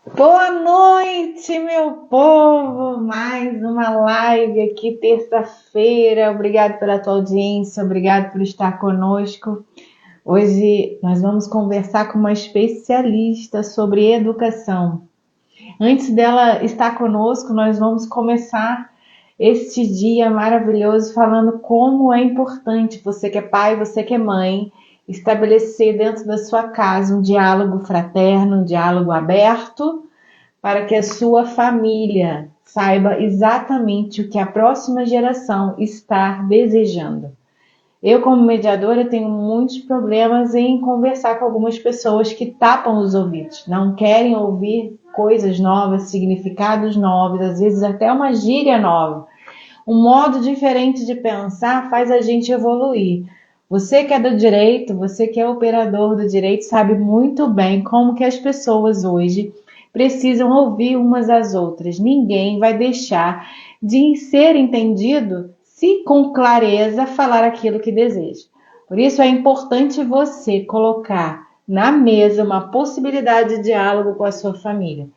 Boa noite, meu povo! Mais uma live aqui, terça-feira. Obrigado pela tua audiência, obrigado por estar conosco. Hoje nós vamos conversar com uma especialista sobre educação. Antes dela estar conosco, nós vamos começar este dia maravilhoso falando como é importante você que é pai, você que é mãe, estabelecer dentro da sua casa um diálogo fraterno, um diálogo aberto para que a sua família saiba exatamente o que a próxima geração está desejando. Eu, como mediadora, tenho muitos problemas em conversar com algumas pessoas que tapam os ouvidos, não querem ouvir coisas novas, significados novos, às vezes até uma gíria nova. Um modo diferente de pensar faz a gente evoluir. Você que é do direito, você que é operador do direito, sabe muito bem como que as pessoas hoje precisam ouvir umas às outras. Ninguém vai deixar de ser entendido se com clareza falar aquilo que deseja. Por isso é importante você colocar na mesa uma possibilidade de diálogo com a sua família.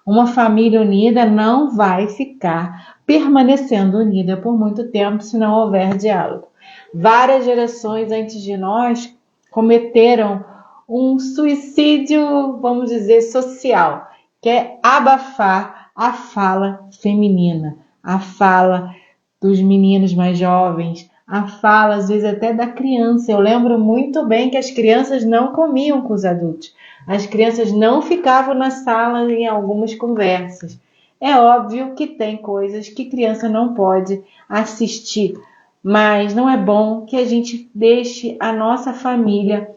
Uma família unida não vai ficar permanecendo unida por muito tempo se não houver diálogo. Várias gerações antes de nós cometeram um suicídio, vamos dizer, social, que é abafar a fala feminina, a fala dos meninos mais jovens, a fala, às vezes, até da criança. Eu lembro muito bem que as crianças não comiam com os adultos. As crianças não ficavam na sala em algumas conversas. É óbvio que tem coisas que criança não pode assistir, mas não é bom que a gente deixe a nossa família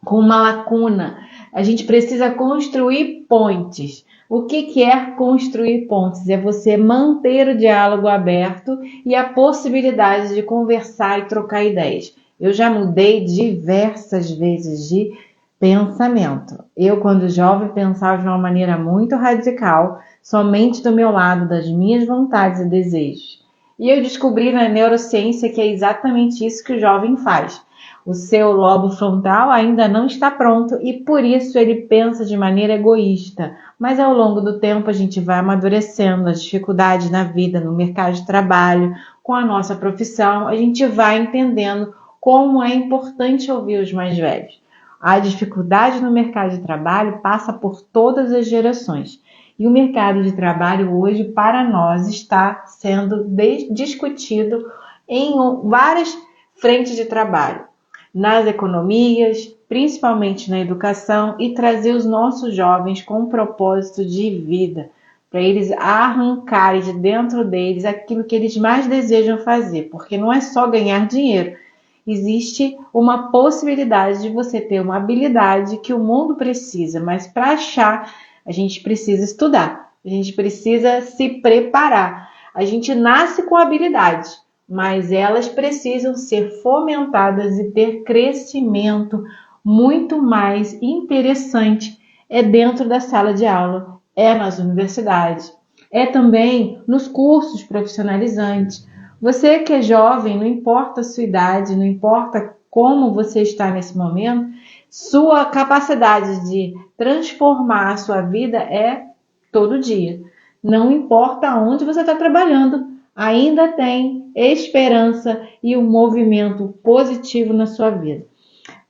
com uma lacuna. A gente precisa construir pontes. O que é construir pontes? É você manter o diálogo aberto e a possibilidade de conversar e trocar ideias. Eu já mudei diversas vezes de pensamento. Eu, quando jovem, pensava de uma maneira muito radical, somente do meu lado, das minhas vontades e desejos. E eu descobri na neurociência que é exatamente isso que o jovem faz. O seu lobo frontal ainda não está pronto e por isso ele pensa de maneira egoísta. Mas ao longo do tempo a gente vai amadurecendo as dificuldades na vida, no mercado de trabalho, com a nossa profissão, a gente vai entendendo como é importante ouvir os mais velhos. A dificuldade no mercado de trabalho passa por todas as gerações. E o mercado de trabalho hoje, para nós, está sendo discutido em várias frentes de trabalho, nas economias, principalmente na educação, e trazer os nossos jovens com um propósito de vida, para eles arrancarem de dentro deles aquilo que eles mais desejam fazer, porque não é só ganhar dinheiro. Existe uma possibilidade de você ter uma habilidade que o mundo precisa, mas para achar, a gente precisa estudar, a gente precisa se preparar. A gente nasce com habilidade, mas elas precisam ser fomentadas e ter crescimento muito mais interessante. É dentro da sala de aula, é nas universidades, é também nos cursos profissionalizantes. Você que é jovem, não importa a sua idade, não importa como você está nesse momento, sua capacidade de transformar a sua vida é todo dia. Não importa onde você está trabalhando, ainda tem esperança e um movimento positivo na sua vida.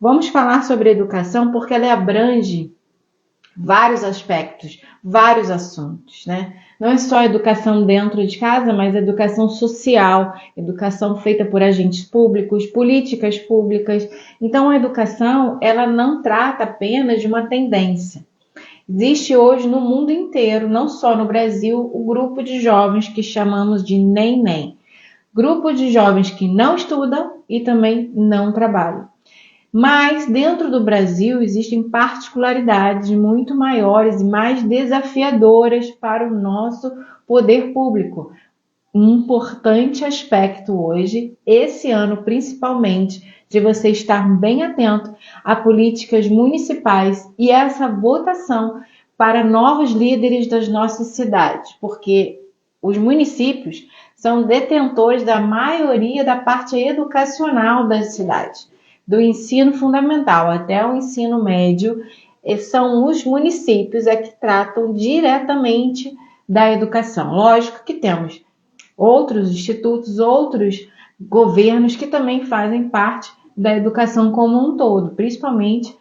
Vamos falar sobre educação porque ela abrange vários aspectos, vários assuntos, né? Não é só educação dentro de casa, mas educação social, educação feita por agentes públicos, políticas públicas. Então, a educação, ela não trata apenas de uma tendência. Existe hoje no mundo inteiro, não só no Brasil, o grupo de jovens que chamamos de NEM. Grupo de jovens que não estudam e também não trabalham. Mas dentro do Brasil existem particularidades muito maiores e mais desafiadoras para o nosso poder público. Um importante aspecto hoje, esse ano principalmente, de você estar bem atento a políticas municipais e essa votação para novos líderes das nossas cidades, porque os municípios são detentores da maioria da parte educacional das cidades, do ensino fundamental até o ensino médio. são os municípios que tratam diretamente da educação. Lógico que temos outros institutos, outros governos que também fazem parte da educação como um todo, principalmente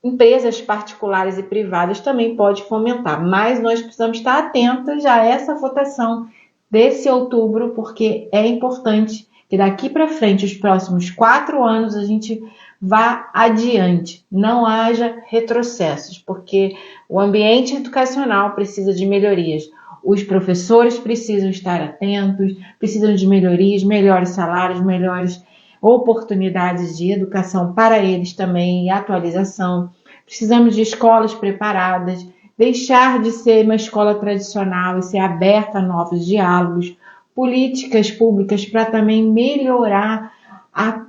empresas particulares e privadas também pode fomentar, mas nós precisamos estar atentos a essa votação desse outubro, porque é importante que daqui para frente, os próximos 4 anos, a gente vá adiante, não haja retrocessos, porque o ambiente educacional precisa de melhorias. Os professores precisam estar atentos, precisam de melhorias, melhores salários, melhores oportunidades de educação para eles também e atualização. Precisamos de escolas preparadas, deixar de ser uma escola tradicional e ser aberta a novos diálogos, políticas públicas para também melhorar a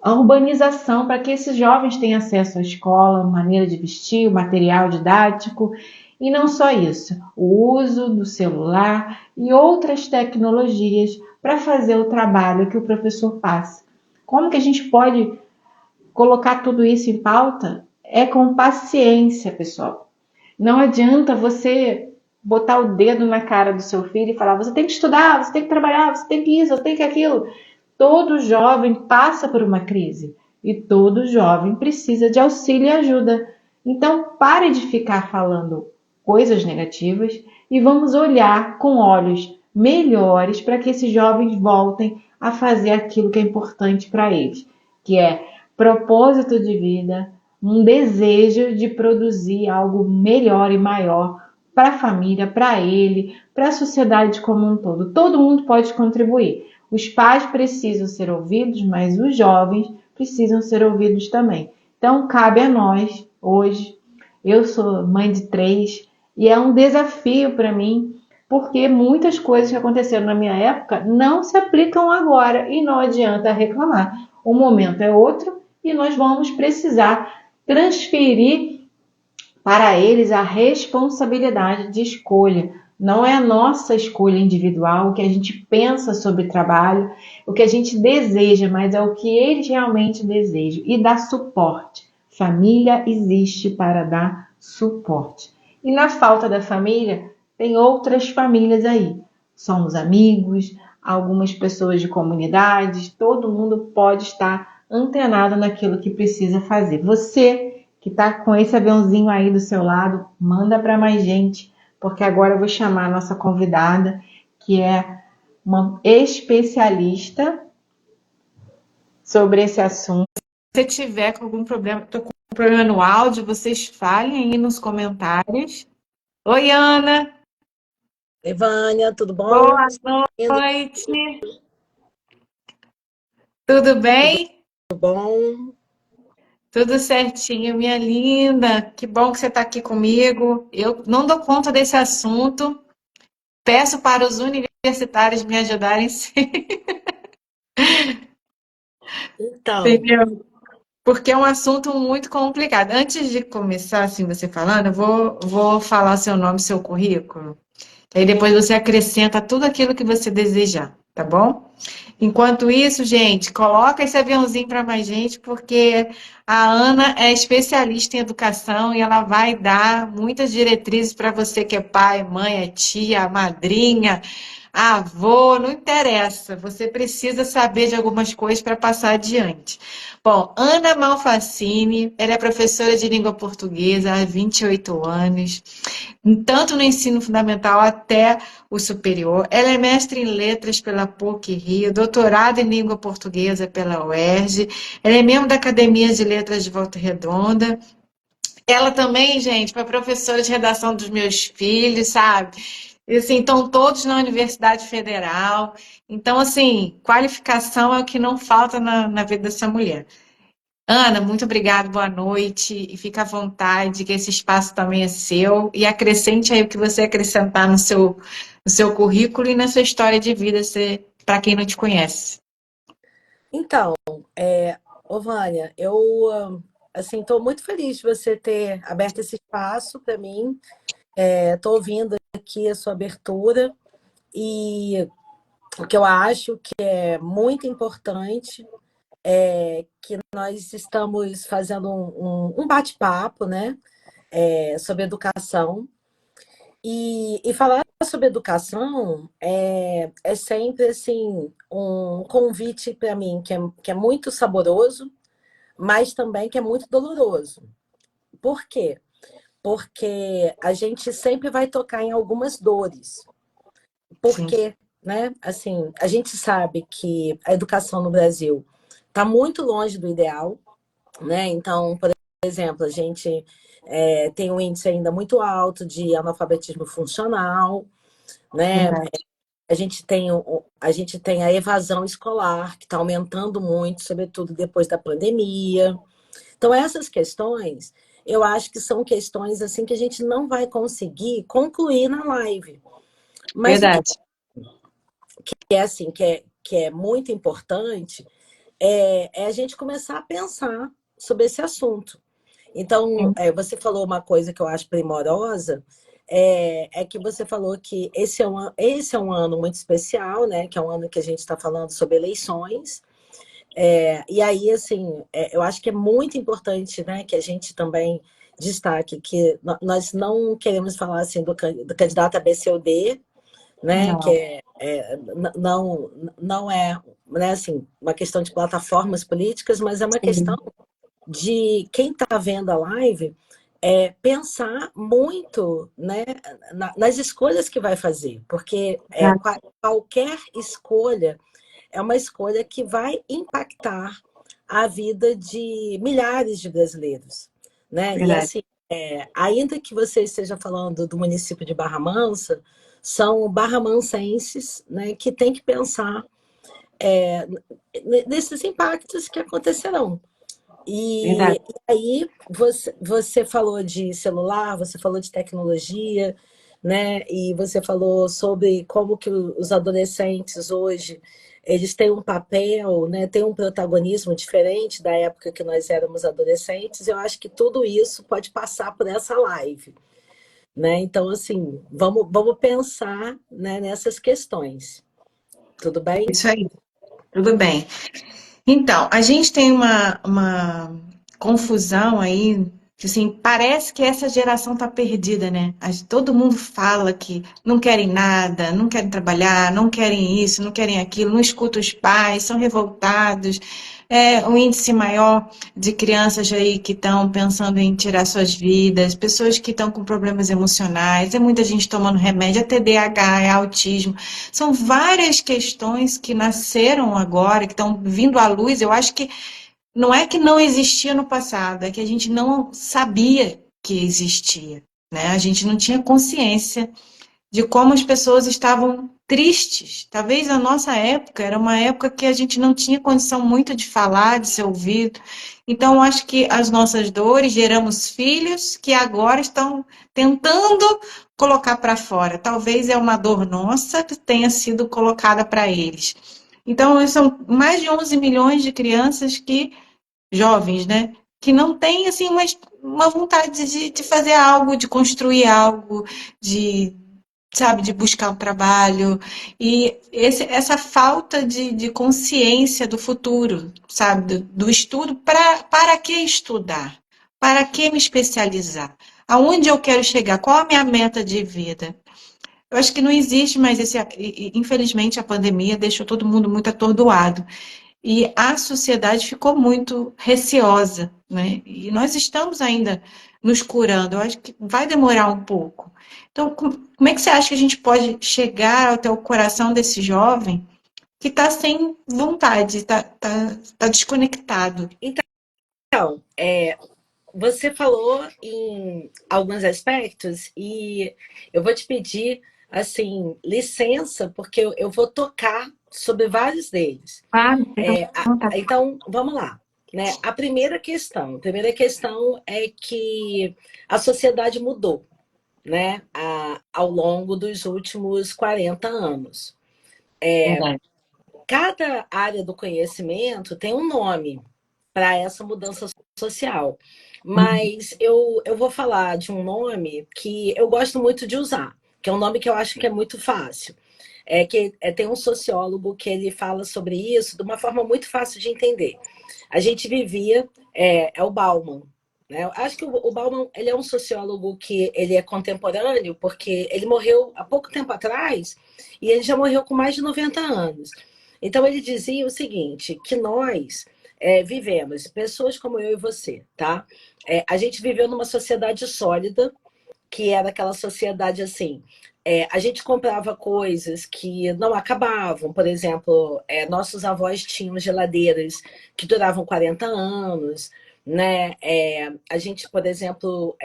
urbanização, para que esses jovens tenham acesso à escola, maneira de vestir, o material didático. E não só isso, o uso do celular e outras tecnologias para fazer o trabalho que o professor passa. Como que a gente pode colocar tudo isso em pauta? É com paciência, pessoal. Não adianta você botar o dedo na cara do seu filho e falar: você tem que estudar, você tem que trabalhar, você tem que isso, você tem que aquilo. Todo jovem passa por uma crise e todo jovem precisa de auxílio e ajuda. Então, pare de ficar falando coisas negativas e vamos olhar com olhos melhores para que esses jovens voltem a fazer aquilo que é importante para eles, que é propósito de vida, um desejo de produzir algo melhor e maior para a família, para ele, para a sociedade como um todo. Todo mundo pode contribuir. Os pais precisam ser ouvidos, mas os jovens precisam ser ouvidos também. Então, cabe a nós, hoje, eu sou mãe de 3, e é um desafio para mim, porque muitas coisas que aconteceram na minha época não se aplicam agora, e não adianta reclamar. O momento é outro, e nós vamos precisar transferir para eles a responsabilidade de escolha. Não é a nossa escolha individual, o que a gente pensa sobre trabalho, o que a gente deseja, mas é o que eles realmente desejam. E dar suporte. Família existe para dar suporte. E na falta da família, tem outras famílias aí. Somos amigos, algumas pessoas de comunidades, todo mundo pode estar antenado naquilo que precisa fazer. Você que está com esse aviãozinho aí do seu lado, manda para mais gente, porque agora eu vou chamar a nossa convidada, que é uma especialista sobre esse assunto. Se você tiver com algum problema, estou com um problema no áudio, vocês falem aí nos comentários. Oi, Ana. Oi, Vânia, tudo bom? Boa noite. Tudo bem? Tudo bom? Tudo certinho, minha linda. Que bom que você está aqui comigo. Eu não dou conta desse assunto. Peço para os universitários me ajudarem, Então, entendeu? Porque é um assunto muito complicado. Antes de começar, assim, você falando, eu vou falar seu nome, seu currículo. Aí depois você acrescenta tudo aquilo que você desejar, tá bom? Enquanto isso, gente, coloca esse aviãozinho para mais gente, porque a Ana é especialista em educação e ela vai dar muitas diretrizes para você que é pai, mãe, é tia, madrinha, avô, não interessa. Você precisa saber de algumas coisas para passar adiante. Bom, Ana Malfacine, ela é professora de língua portuguesa há 28 anos, tanto no ensino fundamental até o superior. Ela é mestre em letras pela PUC-Rio, doutorado em língua portuguesa pela UERJ. Ela é membro da Academia de Letras de Volta Redonda. Ela também, gente, foi professora de redação dos meus filhos, sabe? E assim, estão todos na Universidade Federal. Então, assim, qualificação é o que não falta na vida dessa mulher. Ana, muito obrigada, boa noite. E fica à vontade, que esse espaço também é seu. E acrescente aí o que você acrescentar no seu currículo e na sua história de vida, para quem não te conhece. então, ô Vânia, eu assim, estou muito feliz de você ter aberto esse espaço para mim. Estou ouvindo aqui a sua abertura e o que eu acho que é muito importante é que nós estamos fazendo um bate-papo, né? sobre educação. E falar sobre educação é sempre assim um convite para mim que é muito saboroso, mas também que é muito doloroso. Por quê? Porque a gente sempre vai tocar em algumas dores. Sim, Porque, né, assim, a gente sabe que a educação no Brasil está muito longe do ideal, né? Então, por exemplo, a gente tem um índice ainda muito alto de analfabetismo funcional, né? verdade. A gente tem a evasão escolar, que está aumentando muito, sobretudo depois da pandemia. Então, essas questões, eu acho que são questões assim que a gente não vai conseguir concluir na live. Mas o que Verdade. é assim, que é muito importante é a gente começar a pensar sobre esse assunto. Então, você falou uma coisa que eu acho primorosa, que você falou que esse é um ano muito especial, né? Que é um ano que a gente está falando sobre eleições. E aí, assim, eu acho que é muito importante, né, que a gente também destaque que nós não queremos falar assim do candidato A, B, C ou D, né? Que Não. não é, né, assim, uma questão de plataformas políticas, mas é uma questão Sim, de quem está vendo a live pensar muito, né, nas escolhas que vai fazer, porque exato. qualquer escolha é uma escolha que vai impactar a vida de milhares de brasileiros, né? E Verdade. assim, ainda que você esteja falando do município de Barra Mansa, são barramansenses, né, que têm que pensar é, nesses impactos que acontecerão. E, Verdade. e aí você falou de celular, você falou de tecnologia, né? E você falou sobre como que os adolescentes hoje eles têm um papel, né? Têm um protagonismo diferente da época que nós éramos adolescentes. Eu acho que tudo isso pode passar por essa live, né? Então, assim, vamos pensar, né, nessas questões. Tudo bem? Isso aí. Tudo bem. Então, a gente tem uma confusão aí, que, assim, parece que essa geração está perdida, né? Todo mundo fala que não querem nada, não querem trabalhar, não querem isso, não querem aquilo, não escutam os pais, são revoltados. É um índice maior de crianças aí que estão pensando em tirar suas vidas, pessoas que estão com problemas emocionais, é muita gente tomando remédio, é TDAH, é autismo. São várias questões que nasceram agora, que estão vindo à luz. Eu acho que não é que não existia no passado, é que a gente não sabia que existia, né? A gente não tinha consciência de como as pessoas estavam tristes. Talvez a nossa época era uma época que a gente não tinha condição muito de falar, de ser ouvido. Então, eu acho que as nossas dores geramos filhos que agora estão tentando colocar para fora. Talvez é uma dor nossa que tenha sido colocada para eles. Então, são mais de 11 milhões de crianças que, jovens, né? Que não têm assim, uma vontade de fazer algo, de construir algo, de sabe, de buscar um trabalho, e essa falta de consciência do futuro, sabe, do estudo, para que estudar? Para que me especializar? Aonde eu quero chegar? Qual a minha meta de vida? Eu acho que não existe mais esse. Infelizmente, a pandemia deixou todo mundo muito atordoado. E a sociedade ficou muito receosa, né? E nós estamos ainda nos curando. Eu acho que vai demorar um pouco. Então, como é que você acha que a gente pode chegar até o coração desse jovem que está sem vontade, tá desconectado? Então, você falou em alguns aspectos e eu vou te pedir assim licença porque eu vou tocar sobre vários deles. Ah, então, tá. Então, vamos lá. Né? A primeira questão é que a sociedade mudou, né? Ao longo dos últimos 40 anos. Verdade. Cada área do conhecimento tem um nome para essa mudança social. Uhum. Mas eu vou falar de um nome que eu gosto muito de usar, que é um nome que eu acho que é muito fácil. Tem um sociólogo que ele fala sobre isso de uma forma muito fácil de entender. A gente vivia, é o Bauman, né? Eu acho que o Bauman, ele é um sociólogo que ele é contemporâneo, porque ele morreu há pouco tempo atrás e ele já morreu com mais de 90 anos. Então ele dizia o seguinte, que nós vivemos, pessoas como eu e você, tá? A gente viveu numa sociedade sólida, que era aquela sociedade assim. A gente comprava coisas que não acabavam. Por exemplo, nossos avós tinham geladeiras que duravam 40 anos, né? A gente, por exemplo,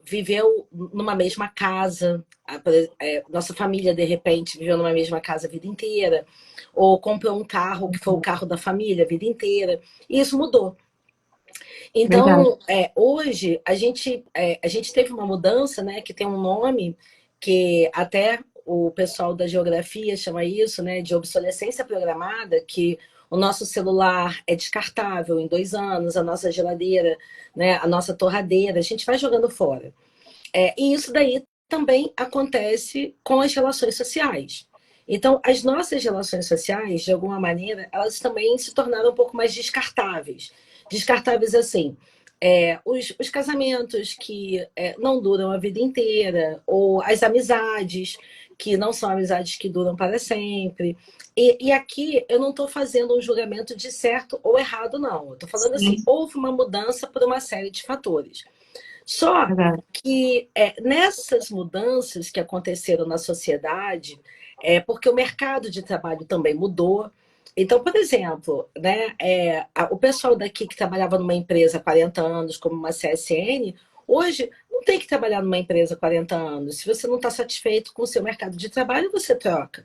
viveu numa mesma casa. Nossa família, de repente, viveu numa mesma casa a vida inteira. Ou comprou um carro que foi o carro da família a vida inteira. E isso mudou. Verdade. Então, hoje a gente teve uma mudança, né, que tem um nome que até o pessoal da geografia chama isso, né, de obsolescência programada, que o nosso celular é descartável em 2 anos, a nossa geladeira, né, a nossa torradeira, a gente vai jogando fora. E isso daí também acontece com as relações sociais. Então, as nossas relações sociais, de alguma maneira, elas também se tornaram um pouco mais descartáveis. Descartáveis assim, os casamentos que não duram a vida inteira, ou as amizades que não são amizades que duram para sempre. E aqui eu não estou fazendo um julgamento de certo ou errado, não. Eu estou falando assim, Sim, houve uma mudança por uma série de fatores. Só verdade. que nessas mudanças que aconteceram na sociedade, porque o mercado de trabalho também mudou. Então, por exemplo, né, o pessoal daqui que trabalhava numa empresa há 40 anos, como uma CSN, hoje não tem que trabalhar numa empresa há 40 anos. Se você não está satisfeito com o seu mercado de trabalho, você troca.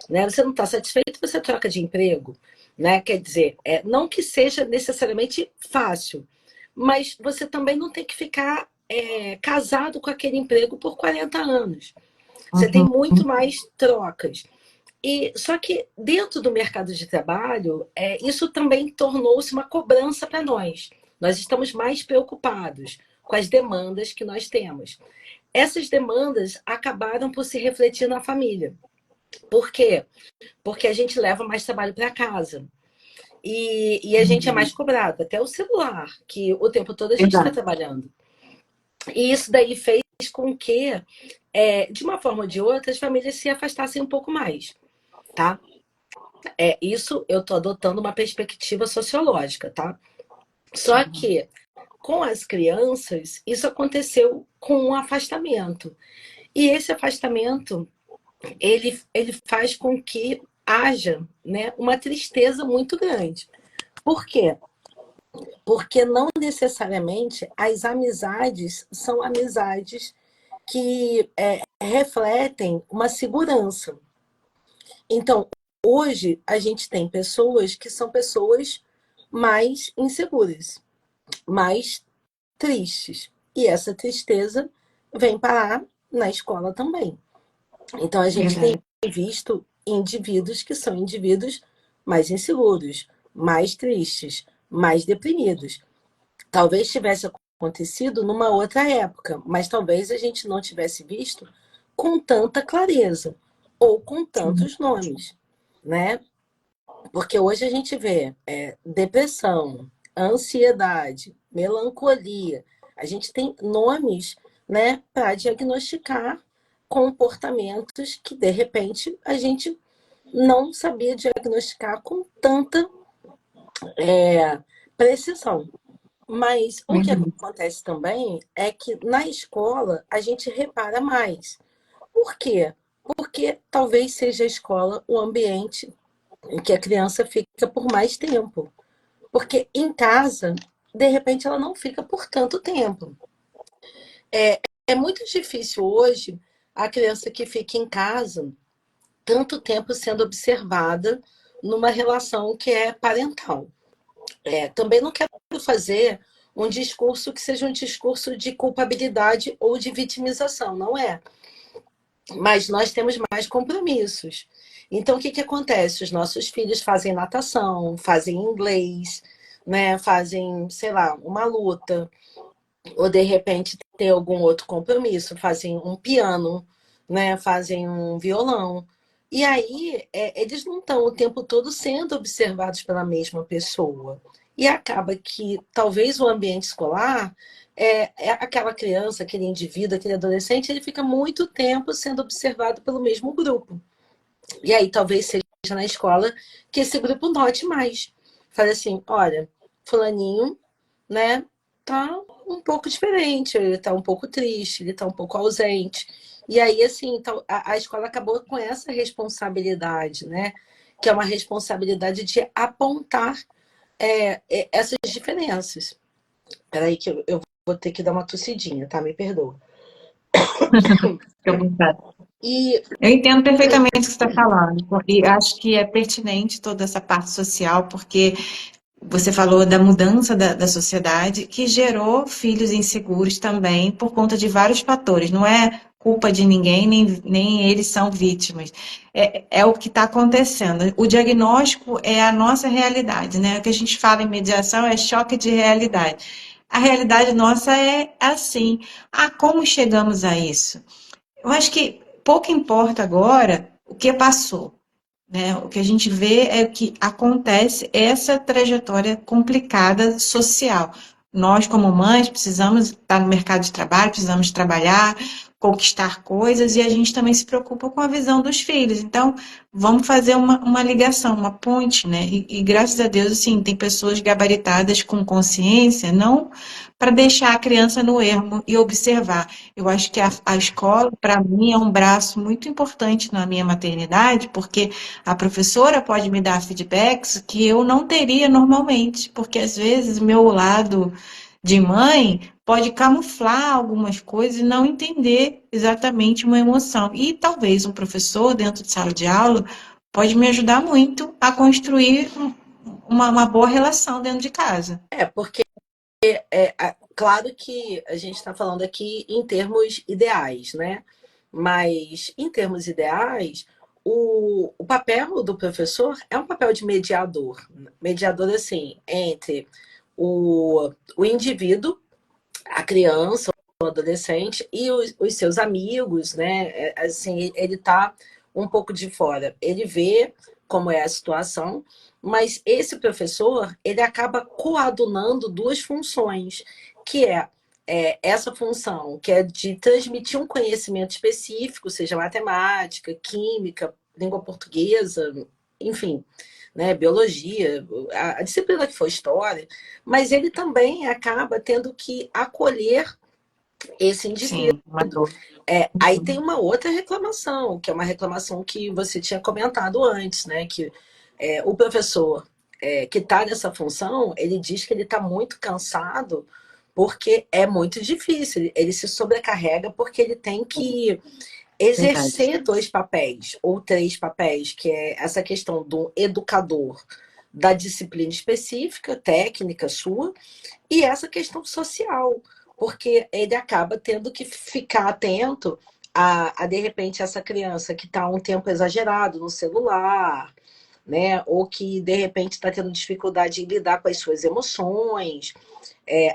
Né? Você não está satisfeito, você troca de emprego. Né? Quer dizer, não que seja necessariamente fácil, mas você também não tem que ficar casado com aquele emprego por 40 anos. Você tem Uhum. muito mais trocas. E só que dentro do mercado de trabalho, isso também tornou-se uma cobrança para nós. Nós estamos mais preocupados com as demandas que nós temos. Essas demandas acabaram por se refletir na família. Por quê? Porque a gente leva mais trabalho para casa. E a gente é mais cobrado, até o celular, que o tempo todo a gente está Verdade. trabalhando. E isso daí fez com que, de uma forma ou de outra, as famílias se afastassem um pouco mais, tá? Isso eu estou adotando uma perspectiva sociológica, tá? Só que com as crianças, isso aconteceu com um afastamento. E esse afastamento, ele faz com que haja, né, uma tristeza muito grande. Por quê? Porque não necessariamente as amizades são amizades que refletem uma segurança. Então, hoje a gente tem pessoas que são pessoas mais inseguras, mais tristes. E essa tristeza vem parar na escola também. Então, a gente tem Verdade. visto indivíduos que são indivíduos mais inseguros, mais tristes, mais deprimidos. Talvez tivesse acontecido numa outra época, mas talvez a gente não tivesse visto com tanta clareza ou com Sim. tantos nomes, né? Porque hoje a gente vê depressão, ansiedade, melancolia. A gente tem nomes, né, para diagnosticar comportamentos que de repente a gente não sabia diagnosticar com tanta precisão. Mas o que Verdade. acontece também é que na escola a gente repara mais. Por quê? Porque talvez seja a escola o ambiente em que a criança fica por mais tempo. Porque em casa, de repente, ela não fica por tanto tempo. É muito difícil hoje a criança que fica em casa tanto tempo sendo observada numa relação que é parental. Também não quero fazer um discurso que seja um discurso de culpabilidade ou de vitimização, não é. Mas nós temos mais compromissos. Então, o que acontece? Os nossos filhos fazem natação, fazem inglês, né? Fazem, sei lá, uma luta, ou de repente tem algum outro compromisso, fazem um piano, né? Fazem um violão. E aí, eles não estão o tempo todo sendo observados pela mesma pessoa. E acaba que talvez o ambiente escolar é aquela criança, aquele indivíduo, aquele adolescente, ele fica muito tempo sendo observado pelo mesmo grupo. E aí talvez seja na escola que esse grupo note mais. Fale assim, olha, fulaninho, né, tá um pouco diferente, ele tá um pouco triste, ele tá um pouco ausente. E aí, assim, então, a escola acabou com essa responsabilidade, né? Que é uma responsabilidade de apontar essas diferenças. Peraí que eu vou ter que dar uma tossidinha, tá? Me perdoa. Fique à vontade. E Eu entendo perfeitamente o que você está falando, e acho que é pertinente toda essa parte social, porque você falou da mudança da sociedade, que gerou filhos inseguros também, por conta de vários fatores. Não é culpa de ninguém, nem eles são vítimas. É o que está acontecendo. O diagnóstico é a nossa realidade, né? O que a gente fala em mediação é choque de realidade. A realidade nossa é assim. Ah, como chegamos a isso? Eu acho que pouco importa agora o que passou, né? O que a gente vê é que acontece essa trajetória complicada social. Nós, como mães, precisamos estar no mercado de trabalho, precisamos trabalhar, conquistar coisas, e a gente também se preocupa com a visão dos filhos. Então, vamos fazer uma ligação, uma ponte, né? E graças a Deus, assim, tem pessoas gabaritadas com consciência, não para deixar a criança no ermo e observar. Eu acho que a escola, para mim, é um braço muito importante na minha maternidade, porque a professora pode me dar feedbacks que eu não teria normalmente, porque às vezes o meu lado de mãe pode camuflar algumas coisas e não entender exatamente uma emoção. E talvez um professor dentro de sala de aula pode me ajudar muito a construir uma boa relação dentro de casa. porque claro que a gente está falando aqui em termos ideais, né? Mas em termos ideais, o papel do professor é um papel de mediador. Mediador, assim, entre o indivíduo, a criança, o adolescente e os seus amigos, né? Assim, ele tá um pouco de fora. Ele vê como é a situação, mas esse professor, ele acaba coadunando duas funções, que essa função, que é de transmitir um conhecimento específico, seja matemática, química, língua portuguesa, enfim, né, biologia, a disciplina que for história, mas ele também acaba tendo que acolher esse indivíduo. Sim, uma dor. Aí tem uma outra reclamação, que é uma reclamação que você tinha comentado antes, né? Que o professor que está nessa função, ele diz que ele está muito cansado porque é muito difícil. Ele se sobrecarrega porque ele tem que Verdade. exercer dois papéis ou três papéis, que é essa questão do educador da disciplina específica, técnica sua, e essa questão social, porque ele acaba tendo que ficar atento de repente, essa criança que está um tempo exagerado no celular, né? Ou que, de repente, está tendo dificuldade em lidar com as suas emoções.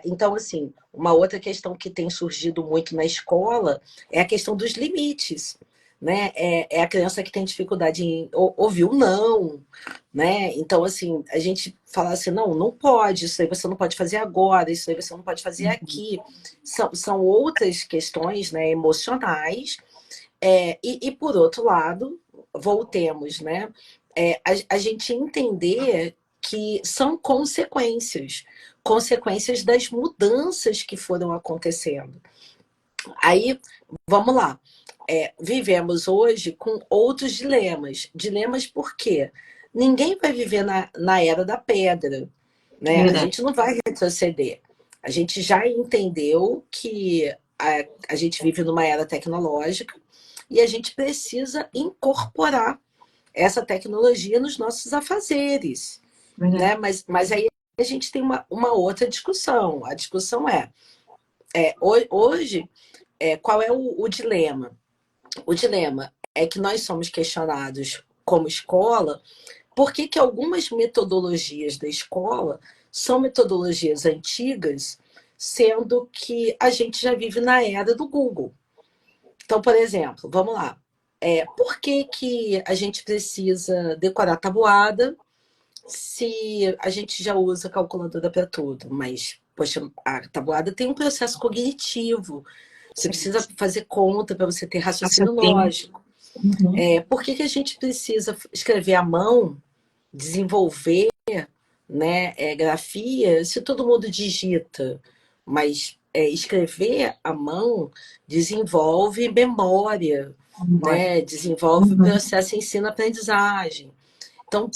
Então, assim, uma outra questão que tem surgido muito na escola é a questão dos limites. Né? É a criança que tem dificuldade em ouvir o não, né? Então, assim, a gente fala assim, não, não pode, isso aí você não pode fazer agora, isso aí você não pode fazer aqui. São outras questões, né, emocionais. E, por outro lado, voltemos, né? A gente entender que são consequências das mudanças que foram acontecendo. Aí, vamos lá. Vivemos hoje com outros dilemas. Dilemas por quê? Ninguém vai viver na era da pedra, né? A Verdade. gente não vai retroceder. A gente já entendeu que a gente vive numa era tecnológica e a gente precisa incorporar essa tecnologia nos nossos afazeres, Verdade. né? Mas aí a gente tem uma outra discussão. A discussão hoje, qual é o dilema? O dilema é que nós somos questionados como escola por que algumas metodologias da escola são metodologias antigas, sendo que a gente já vive na era do Google. Então, por exemplo, vamos lá. Por que a gente precisa decorar tabuada se a gente já usa calculadora para tudo? Mas poxa, a tabuada tem um processo cognitivo. Você precisa fazer conta para você ter raciocínio lógico. Por que a gente precisa escrever à mão, desenvolver, né, grafia, se todo mundo digita? Mas escrever à mão desenvolve memória, né, desenvolve o processo ensino-aprendizagem. Então,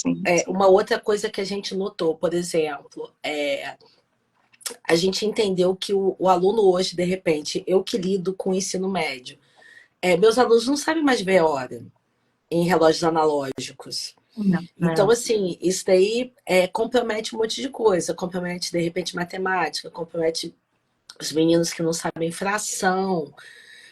uma outra coisa que a gente notou, por exemplo, a gente entendeu que o aluno hoje, de repente, eu que lido com o ensino médio, meus alunos não sabem mais ver a hora em relógios analógicos. Então, assim, isso daí compromete um monte de coisa. Compromete, de repente, matemática, compromete os meninos que não sabem fração.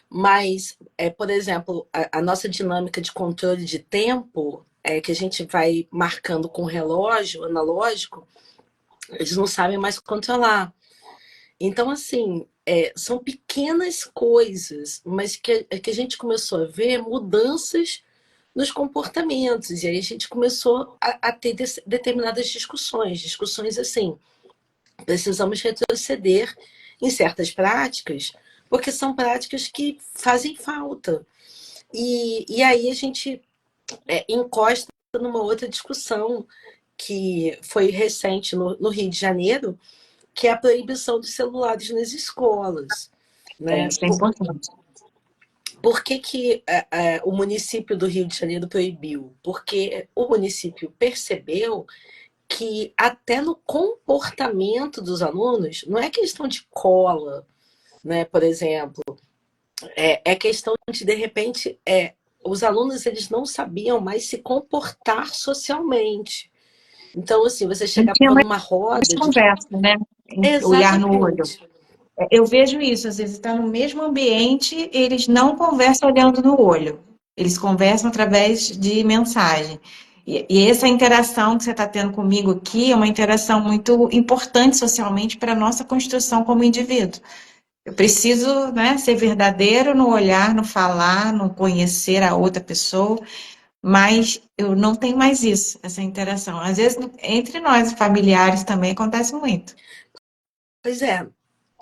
Mas, por exemplo, a nossa dinâmica de controle de tempo, que a gente vai marcando com relógio analógico, eles não sabem mais controlar. Então, assim, são pequenas coisas, mas que a gente começou a ver mudanças nos comportamentos. E aí a gente começou a ter determinadas discussões assim, precisamos retroceder em certas práticas, porque são práticas que fazem falta. E aí a gente encosta numa outra discussão que foi recente no Rio de Janeiro, que é a proibição dos celulares nas escolas. Né? Isso é importante. Por que o município do Rio de Janeiro proibiu? Porque o município percebeu que até no comportamento dos alunos, não é questão de cola, né, por exemplo, é questão de repente, os alunos eles não sabiam mais se comportar socialmente. Então, assim, você chegava numa roda de conversa, né? Olhar no olho. Exatamente. Eu vejo isso, às vezes está no mesmo ambiente, eles não conversam olhando no olho, eles conversam através de mensagem. E essa interação que você está tendo comigo aqui é uma interação muito importante socialmente para a nossa construção como indivíduo. Eu preciso, né, ser verdadeiro no olhar, no falar, no conhecer a outra pessoa, mas eu não tenho mais isso, essa interação. Às vezes, entre nós, familiares, também acontece muito. Pois é.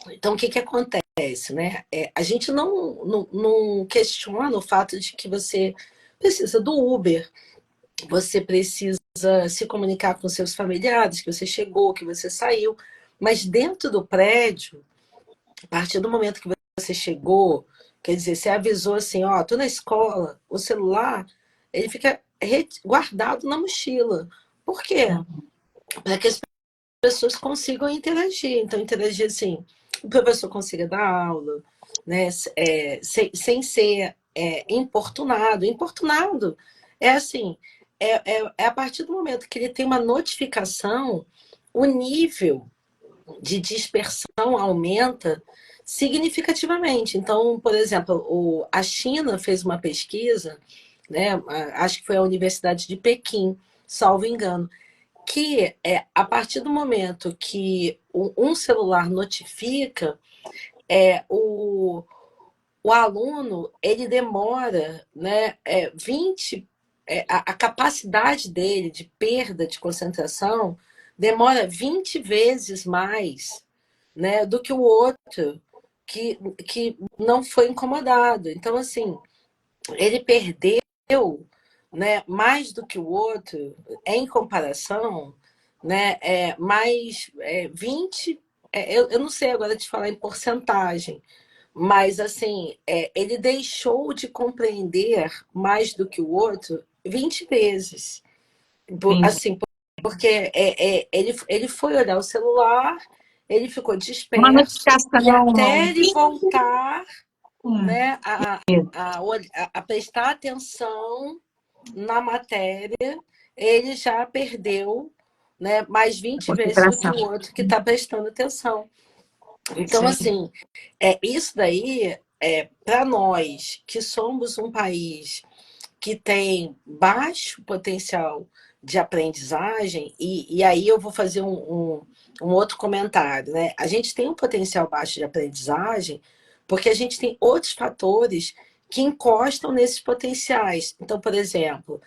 Então, o que acontece, né? A gente não questiona o fato de que você precisa do Uber, você precisa se comunicar com seus familiares, que você chegou, que você saiu, mas dentro do prédio, a partir do momento que você chegou, quer dizer, você avisou assim, ó, tô na escola, o celular, ele fica guardado na mochila. Por quê? Para que as pessoas consigam interagir. Então, interagir assim, o professor consiga dar aula, né? Sem ser importunado. Importunado é assim, é a partir do momento que ele tem uma notificação, o nível de dispersão aumenta significativamente. Então, por exemplo, a China fez uma pesquisa, né? Acho que foi a Universidade de Pequim, salvo engano, que a partir do momento que um celular notifica, o aluno ele demora, né, 20, a capacidade dele de perda de concentração demora 20 vezes mais, né, do que o outro que não foi incomodado. Então, assim, ele perdeu, né, mais do que o outro, em comparação, né, mais 20, eu não sei agora te falar em porcentagem, mas assim, ele deixou de compreender mais do que o outro 20 vezes. Assim, porque ele foi olhar o celular, ele ficou Uma disperso, e notificação, até ele voltar, né, a prestar atenção na matéria, ele já perdeu, né, mais 20 vezes do que o outro que está prestando atenção. Então, assim, isso daí, para nós que somos um país que tem baixo potencial de aprendizagem, e aí eu vou fazer um outro comentário, né? A gente tem um potencial baixo de aprendizagem porque a gente tem outros fatores que encostam nesses potenciais. Então, por exemplo,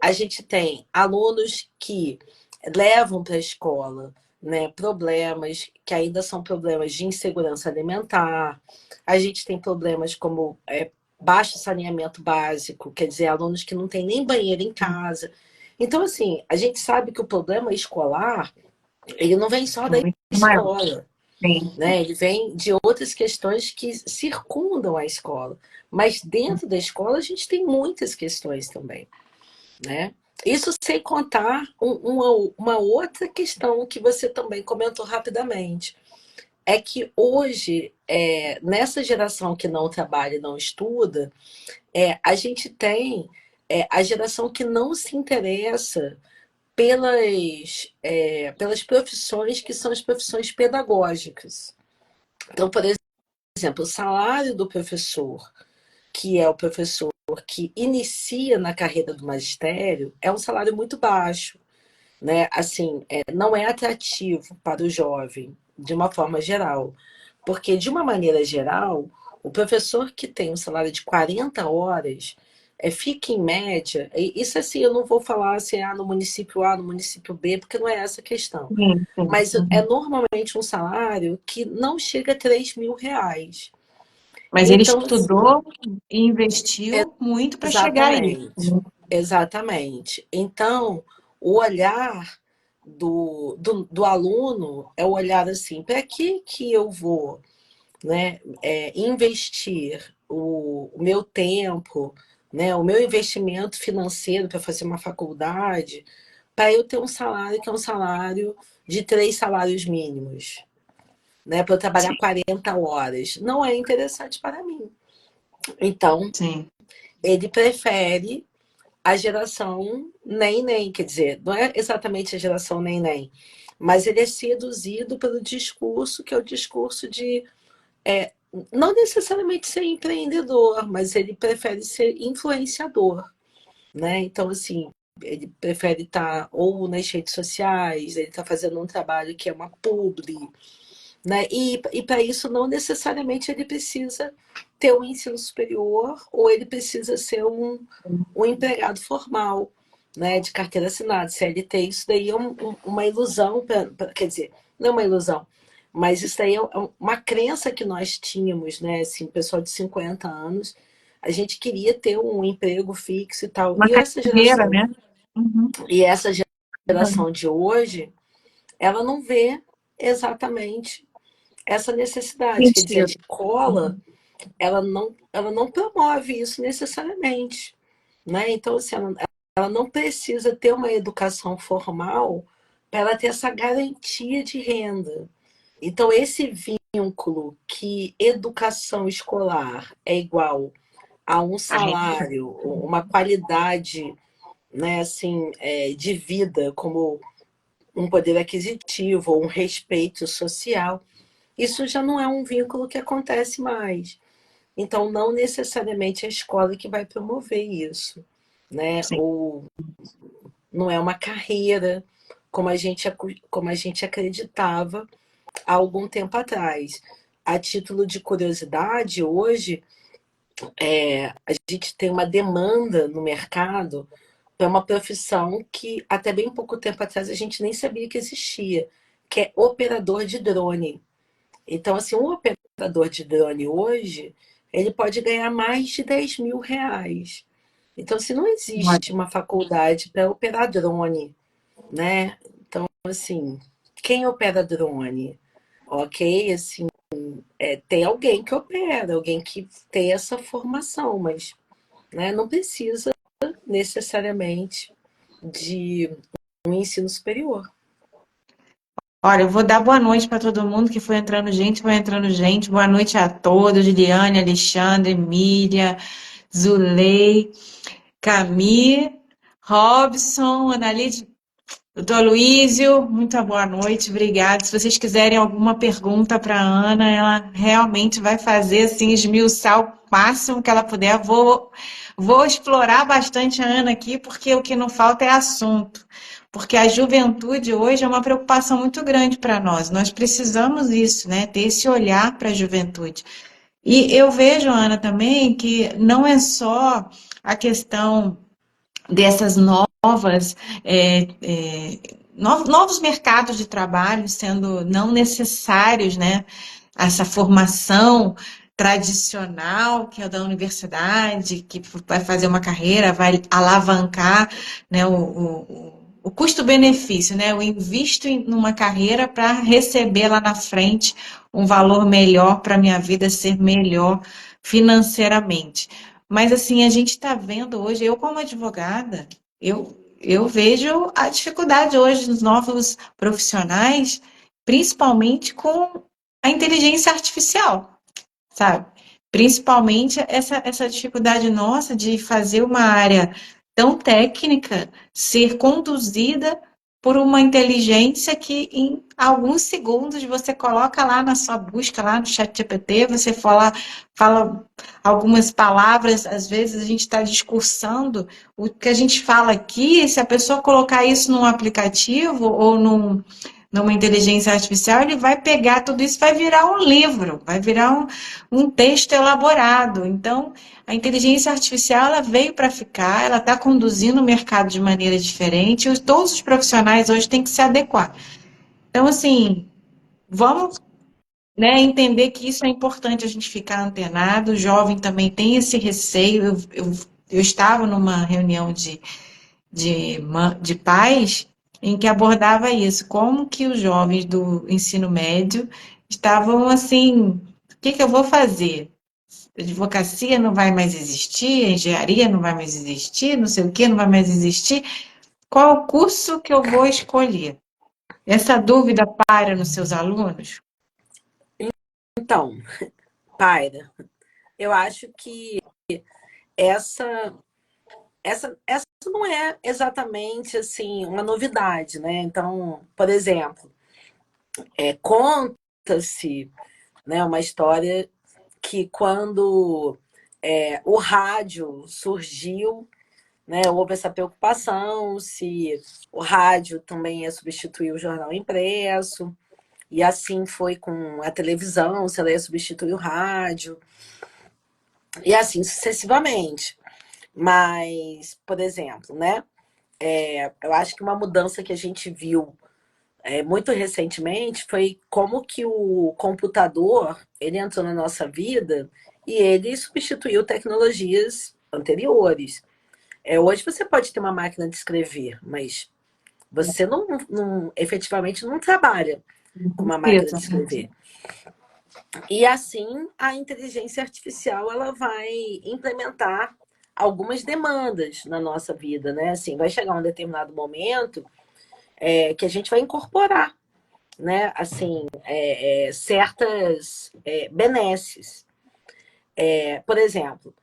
a gente tem alunos que levam para a escola, né, problemas que ainda são problemas de insegurança alimentar, a gente tem problemas como baixo saneamento básico, quer dizer, alunos que não têm nem banheiro em casa. Então, assim, a gente sabe que o problema escolar, ele não vem só É da muito maior. escola, Sim. né? Ele vem de outras questões que circundam a escola. Mas dentro da escola a gente tem muitas questões também, né? Isso sem contar uma outra questão que você também comentou rapidamente. É que hoje, nessa geração que não trabalha e não estuda, a gente tem a geração que não se interessa pelas profissões que são as profissões pedagógicas. Então, por exemplo, o salário do professor, que é o professor que inicia na carreira do magistério, é um salário muito baixo, né? Assim, não é atrativo para o jovem, de uma forma geral. Porque, de uma maneira geral, o professor que tem um salário de 40 horas fica em média, isso assim, eu não vou falar assim, no município A, no município B, porque não é essa a questão. Sim, sim. Mas é normalmente um salário que não chega a R$ 3.000. Mas ele Então, assim, estudou e investiu muito para chegar aí. exatamente, exatamente. Então, o olhar do aluno é o olhar assim, para que eu vou, né, investir o meu tempo, né, o meu investimento financeiro para fazer uma faculdade, para eu ter um salário que é um salário de 3 salários mínimos, né, para eu trabalhar Sim, 40 horas. Não é interessante para mim. Então, sim. ele prefere a geração nem, quer dizer, não é exatamente a geração nem, mas ele é seduzido pelo discurso, que é o discurso de não necessariamente ser empreendedor, mas ele prefere ser influenciador, né? Então, assim, ele prefere estar ou nas redes sociais, ele está fazendo um trabalho que é uma publi, né? E para isso não necessariamente ele precisa ter um ensino superior ou ele precisa ser um empregado formal, né? De carteira assinada, CLT. Isso daí é uma ilusão, quer dizer, não é uma ilusão, mas isso daí é uma crença que nós tínhamos, né? Assim, pessoal de 50 anos, a gente queria ter um emprego fixo e tal. Uma carreira, né? Uhum. E essa geração de hoje, ela não vê exatamente essa necessidade. Quer dizer, a Sentido. escola, ela não promove isso necessariamente, né? Então, assim, ela não precisa ter uma educação formal para ela ter essa garantia de renda. Então, esse vínculo que educação escolar é igual a um A renda. salário, uma qualidade, né, assim, de vida, como um poder aquisitivo ou um respeito social, isso já não é um vínculo que acontece mais. Então, não necessariamente a escola que vai promover isso, né? Sim. Ou não é uma carreira como a gente acreditava há algum tempo atrás. A título de curiosidade, hoje a gente tem uma demanda no mercado para uma profissão que até bem pouco tempo atrás a gente nem sabia que existia, que é operador de drone. Então, assim, um operador de drone hoje, ele pode ganhar mais de R$ 10.000. Então, se não Olha, existe uma faculdade para operar drone, né? Então, assim, quem opera drone? Ok, assim, tem alguém que opera, alguém que tem essa formação, mas né, não precisa necessariamente de um ensino superior. olha, eu vou dar boa noite para todo mundo que foi entrando gente, foi entrando gente. Boa noite a todos, Liliane, Alexandre, Emília, Zulei, Cami, Robson, Analise, doutor Aloysio, muito boa noite, obrigada. Se vocês quiserem alguma pergunta para a Ana, ela realmente vai fazer assim, esmiuçar o máximo que ela puder. Vou explorar bastante a Ana aqui, porque o que não falta é assunto. Porque a juventude hoje é uma preocupação muito grande para nós. Nós precisamos disso, né? Ter esse olhar para a juventude. E eu vejo, Ana, também que não é só a questão dessas novas, é, é, novos mercados de trabalho sendo não necessários, né? Essa formação tradicional, que é da universidade, que vai fazer uma carreira, vai alavancar, né, o custo-benefício, né? Eu invisto numa carreira para receber lá na frente um valor melhor para a minha vida ser melhor financeiramente. Mas assim, a gente está vendo hoje, eu como advogada, eu vejo a dificuldade hoje dos novos profissionais, principalmente com a inteligência artificial, sabe? Principalmente essa dificuldade nossa de fazer uma área tão técnica ser conduzida por uma inteligência que em alguns segundos você coloca lá na sua busca, lá no chat GPT, você fala algumas palavras, às vezes a gente está discursando o que a gente fala aqui, se a pessoa colocar isso num aplicativo ou numa inteligência artificial, ele vai pegar tudo isso, vai virar um livro, vai virar um texto elaborado. Então, a inteligência artificial ela veio para ficar, ela está conduzindo o mercado de maneira diferente, e todos os profissionais hoje têm que se adequar. Então, assim, vamos, né, entender que isso é importante a gente ficar antenado, o jovem também tem esse receio. Eu estava numa reunião de pais em que abordava isso, como que os jovens do ensino médio estavam assim, o que que eu vou fazer? A advocacia não vai mais existir, a engenharia não vai mais existir, não sei o que não vai mais existir. Qual o curso que eu vou escolher? Essa dúvida paira nos seus alunos? Então, Paira, eu acho que essa, essa não é exatamente assim uma novidade, né? Então, por exemplo, conta-se, né, uma história que quando o rádio surgiu, né, houve essa preocupação se o rádio também ia substituir o jornal impresso, e assim foi com a televisão, se ela ia substituir o rádio, e assim sucessivamente. Mas, por exemplo, né, eu acho que uma mudança que a gente viu muito recentemente foi como que o computador ele entrou na nossa vida e ele substituiu tecnologias anteriores. Hoje você pode ter uma máquina de escrever, mas você efetivamente não trabalha com uma máquina de escrever. E assim a inteligência artificial ela vai implementar algumas demandas na nossa vida, né? Assim, vai chegar um determinado momento que a gente vai incorporar, né? Assim, certas benesses. Por exemplo,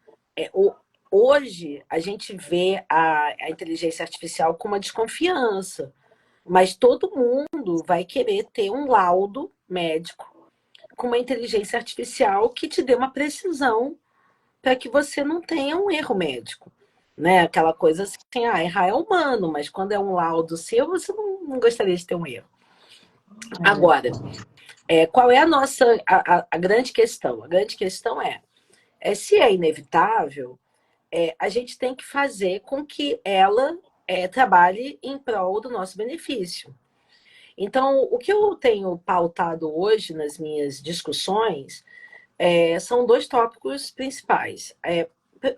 hoje a gente vê a inteligência artificial com uma desconfiança, mas todo mundo vai querer ter um laudo médico com uma inteligência artificial que te dê uma precisão para que você não tenha um erro médico. Né? Aquela coisa assim, errar é humano, mas quando é um laudo seu, você não gostaria de ter um erro. Agora, qual é a grande questão? A grande questão se é inevitável, a gente tem que fazer com que ela trabalhe em prol do nosso benefício. Então, o que eu tenho pautado hoje nas minhas discussões são dois tópicos principais.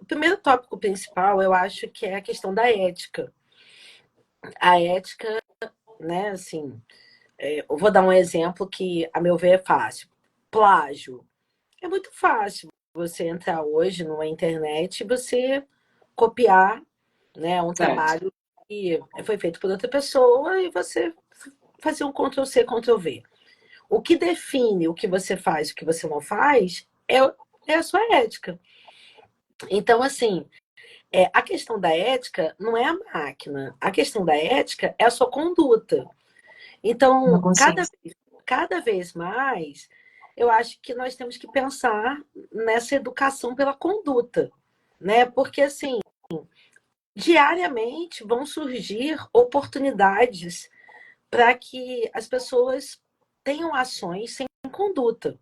O primeiro tópico principal, eu acho que é a questão da ética. A ética, né, assim, eu vou dar um exemplo que, a meu ver, é fácil. Plágio. É muito fácil você entrar hoje numa internet e você copiar, né, um trabalho que foi feito por outra pessoa e você fazer um Ctrl+C, Ctrl+V. O que define o que você faz e o que você não faz é a sua ética. Então, assim, a questão da ética não é a máquina. A questão da ética é a sua conduta. Então, cada vez mais, eu acho que nós temos que pensar nessa educação pela conduta, né? Porque, assim, diariamente vão surgir oportunidades para que as pessoas tenham ações sem conduta.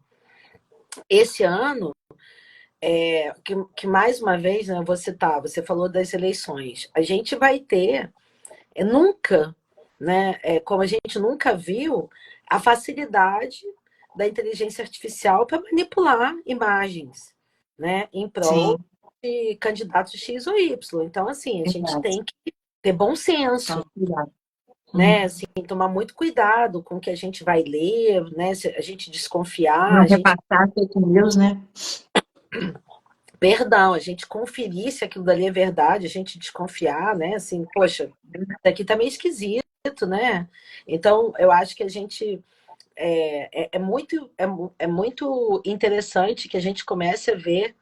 Esse ano, que mais uma vez, né, você falou das eleições. A gente vai ter, nunca né? Como a gente nunca viu, a facilidade da inteligência artificial para manipular imagens, né? Em prol Sim, de candidatos X ou Y. Então, assim, a gente exato. tem que ter bom senso, Então, cuidado. né? Assim, tomar muito cuidado com o que a gente vai ler, né? Se a gente desconfiar, Não a gente, repassar fake news, né? perdão, a gente conferir se aquilo dali é verdade, a gente desconfiar, né? Assim, poxa, isso aqui tá meio esquisito, né? Então, eu acho que a gente é muito interessante que a gente comece a ver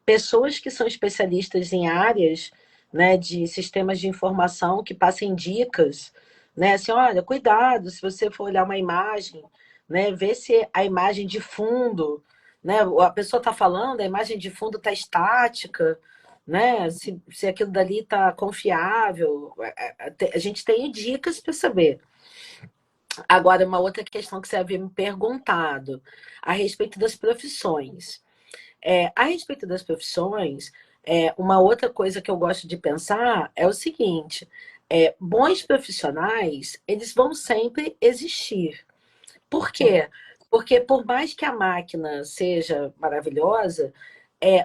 pessoas que são especialistas em áreas, né, de sistemas de informação que passem dicas, né, assim, olha, cuidado se você for olhar uma imagem, né, ver se a imagem de fundo, né, a pessoa está falando, a imagem de fundo está estática, né, se aquilo dali está confiável, a gente tem dicas para saber. Agora, uma outra questão que você havia me perguntado a respeito das profissões. A respeito das profissões, uma outra coisa que eu gosto de pensar é o seguinte: bons profissionais, eles vão sempre existir. Por quê? Porque por mais que a máquina seja maravilhosa,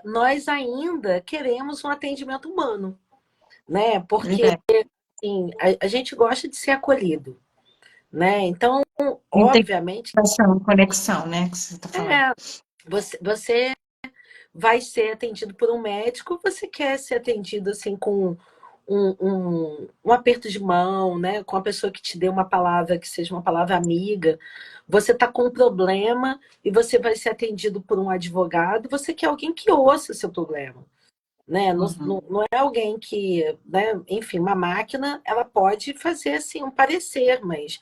nós ainda queremos um atendimento humano, né? Porque Verdade. assim, a gente gosta de ser acolhido, né? Então, obviamente, Integração, conexão, né? Que você está falando. é, você vai ser atendido por um médico, você quer ser atendido assim com um aperto de mão, né? Com a pessoa que te dê uma palavra que seja uma palavra amiga. Você está com um problema e você vai ser atendido por um advogado, você quer alguém que ouça o seu problema. Né? Não, Uhum. não, não é alguém que, né? Enfim, uma máquina, ela pode fazer assim um parecer, mas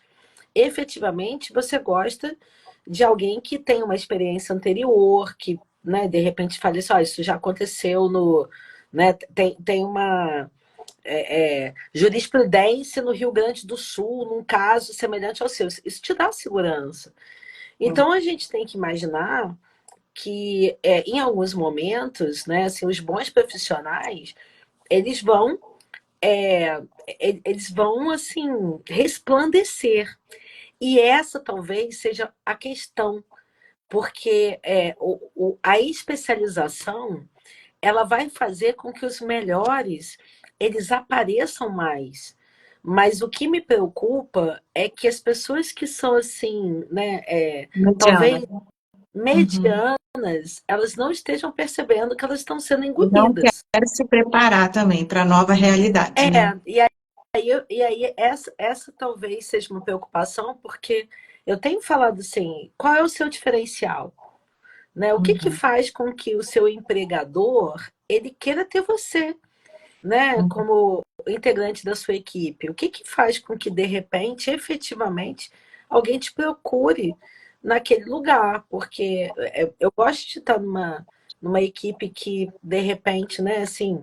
efetivamente você gosta de alguém que tem uma experiência anterior, que, né, de repente fale assim, oh, isso já aconteceu no, né, tem uma jurisprudência no Rio Grande do Sul, num caso semelhante ao seu. Isso te dá segurança. Então a gente tem que imaginar que em alguns momentos, né, assim, os bons profissionais, eles vão eles vão assim resplandecer. E essa talvez seja a questão, porque a especialização ela vai fazer com que os melhores eles apareçam mais. Mas o que me preocupa é que as pessoas que são assim, né, Mediana. talvez Uhum. medianas, elas não estejam percebendo que elas estão sendo Não engolidas. quero se preparar também para a nova realidade, né? E aí essa talvez seja uma preocupação, porque eu tenho falado assim, qual é o seu diferencial? Né? O que que Uhum. faz com que o seu empregador ele queira ter você, né, Uhum. como integrante da sua equipe? O que que faz com que de repente, efetivamente, alguém te procure naquele lugar? Porque eu gosto de estar numa equipe que de repente, né, assim,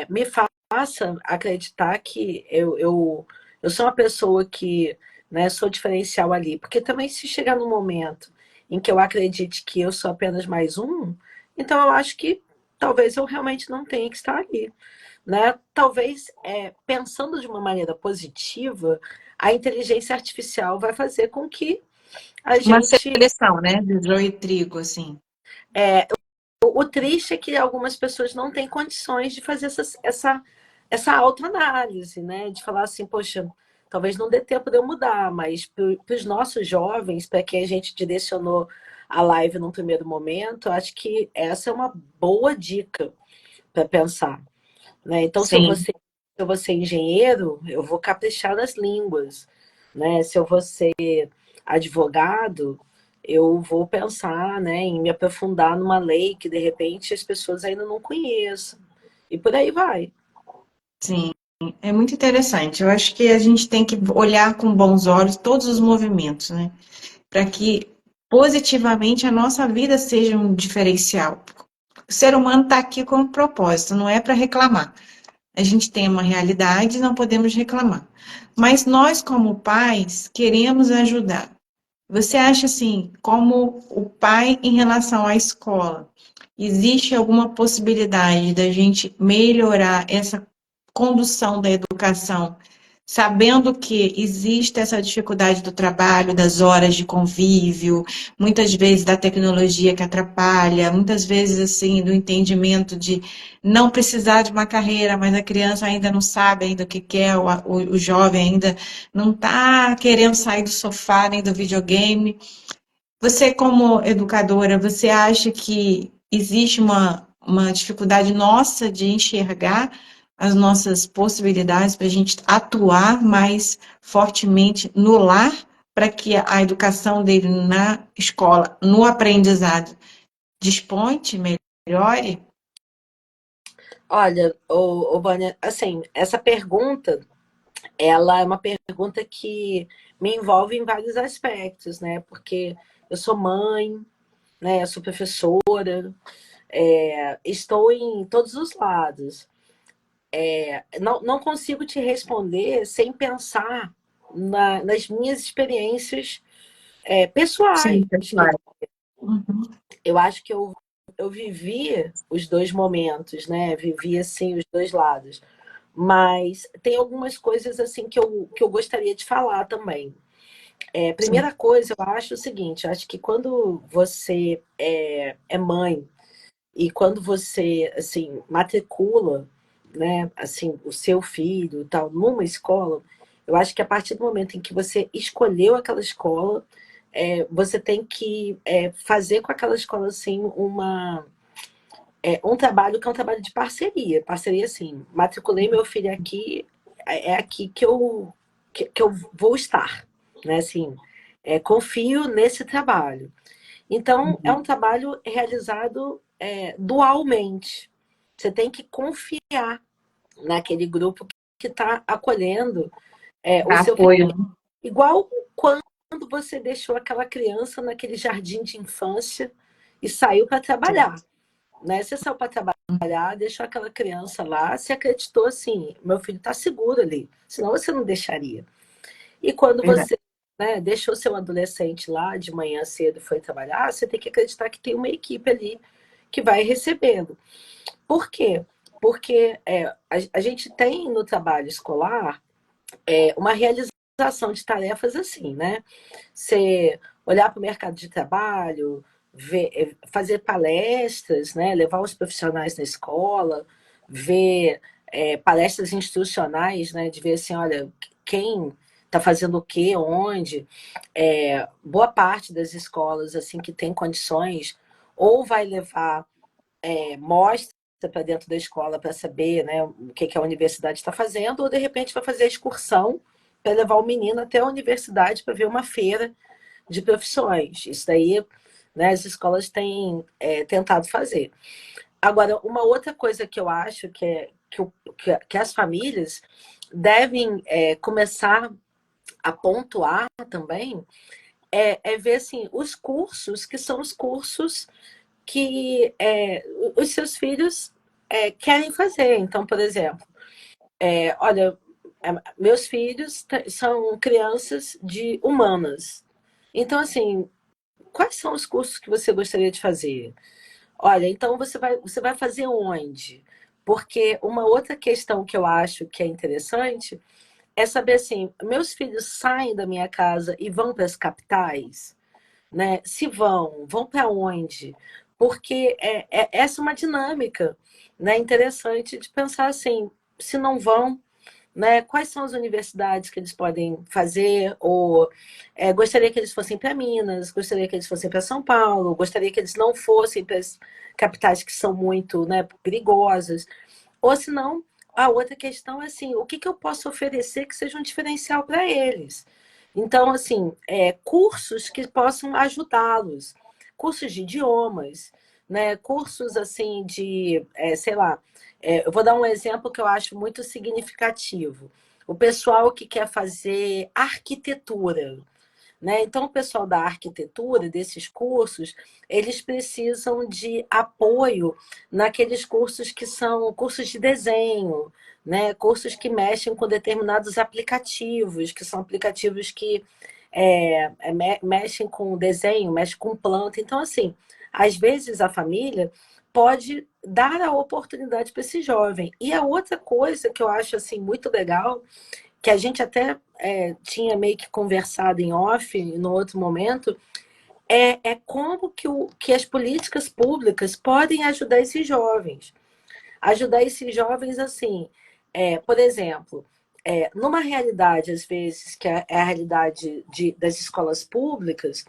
me faça acreditar que eu sou uma pessoa que, né, sou diferencial ali. Porque também se chegar no momento em que eu acredite que eu sou apenas mais um, então eu acho que talvez eu realmente não tenha que estar ali. Né? Talvez, pensando de uma maneira positiva, a inteligência artificial vai fazer com que a Uma gente. seleção, né? De joio e trigo, assim. O triste é que algumas pessoas não têm condições de fazer essa autoanálise, né? De falar assim, poxa, talvez não dê tempo de eu mudar, mas para os nossos jovens, para quem a gente direcionou a live num primeiro momento, acho que essa é uma boa dica para pensar. Né? Então, Sim. se eu vou ser engenheiro, eu vou caprichar nas línguas. Né? Se eu vou ser advogado, eu vou pensar, né, em me aprofundar numa lei que de repente as pessoas ainda não conheçam. E por aí vai. Sim, é muito interessante. Eu acho que a gente tem que olhar com bons olhos todos os movimentos, né? Para que positivamente a nossa vida seja um diferencial. O ser humano está aqui com um propósito, não é para reclamar. A gente tem uma realidade e não podemos reclamar. Mas nós, como pais, queremos ajudar. Você acha assim, como o pai em relação à escola, existe alguma possibilidade da gente melhorar essa condução da educação sabendo que existe essa dificuldade do trabalho, das horas de convívio, muitas vezes da tecnologia que atrapalha, muitas vezes assim do entendimento de não precisar de uma carreira, mas a criança ainda não sabe ainda o que quer, o jovem ainda não está querendo sair do sofá nem do videogame. Você, como educadora, você acha que existe uma dificuldade nossa de enxergar as nossas possibilidades para a gente atuar mais fortemente no lar, para que a educação dele na escola, no aprendizado, desponte, melhore? Olha, Vânia, assim, essa pergunta, ela é uma pergunta que me envolve em vários aspectos, né? Porque eu sou mãe, né? Eu sou professora, estou em todos os lados. Não consigo te responder sem pensar nas minhas experiências pessoais, Sim, né? pessoal. Uhum. Eu acho que eu vivi os dois momentos, né? Vivi, assim, os dois lados. Mas tem algumas coisas, assim, que eu gostaria de falar também. Sim. Primeira coisa, eu acho o seguinte, eu acho que quando você é mãe e quando você, assim, matricula, né, assim, o seu filho e tal, numa escola, eu acho que a partir do momento em que você escolheu aquela escola, você tem que fazer com aquela escola, assim, um trabalho que é um trabalho de parceria. Parceria, assim, matriculei meu filho aqui, é aqui que eu vou estar, né, assim, confio nesse trabalho. Então, é um trabalho realizado dualmente. Você tem que confiar naquele grupo que está acolhendo o Dá seu filho. apoio. Igual quando você deixou aquela criança naquele jardim de infância e saiu para trabalhar. Né? Você saiu para trabalhar, deixou aquela criança lá, se acreditou assim, meu filho está seguro ali, senão você não deixaria. E quando Verdade. você, né, deixou seu adolescente lá de manhã cedo e foi trabalhar, você tem que acreditar que tem uma equipe ali que vai recebê-lo. Por quê? Porque a gente tem no trabalho escolar uma realização de tarefas assim, né? Você olhar para o mercado de trabalho, fazer palestras, né? Levar os profissionais na escola, ver palestras institucionais, né? De ver assim, olha, quem está fazendo o quê, onde. Boa parte das escolas assim que tem condições ou vai levar mostra para dentro da escola para saber, né, o que a universidade está fazendo, ou de repente vai fazer a excursão para levar o menino até a universidade para ver uma feira de profissões. Isso daí, né, as escolas têm tentado fazer. Agora, uma outra coisa que eu acho que as famílias devem começar a pontuar também é ver assim, os cursos que são os cursos que os seus filhos querem fazer. Então, por exemplo, olha, meus filhos são crianças de humanas. Então, assim, quais são os cursos que você gostaria de fazer? Olha, então você vai fazer onde? Porque uma outra questão que eu acho que é interessante é saber assim, meus filhos saem da minha casa e vão para as capitais? Né? Se vão para onde? Porque essa é uma dinâmica, né, interessante de pensar assim, se não vão, né, quais são as universidades que eles podem fazer, ou gostaria que eles fossem para Minas, gostaria que eles fossem para São Paulo, gostaria que eles não fossem para as capitais que são muito, né, perigosas, ou se não, a outra questão é assim, o que eu posso oferecer que seja um diferencial para eles? Então, assim, cursos que possam ajudá-los, cursos de idiomas, né? Cursos assim de, sei lá, eu vou dar um exemplo que eu acho muito significativo. O pessoal que quer fazer arquitetura, né? Então, o pessoal da arquitetura, desses cursos, eles precisam de apoio naqueles cursos que são cursos de desenho, né? Cursos que mexem com determinados aplicativos, que são aplicativos que mexem com desenho, mexem com planta. Então, assim, às vezes a família pode dar a oportunidade para esse jovem. E a outra coisa que eu acho assim muito legal que a gente até tinha meio que conversado em off no outro momento, é como que as políticas públicas podem ajudar esses jovens. Ajudar esses jovens assim, por exemplo, numa realidade, às vezes, que é a realidade das escolas públicas,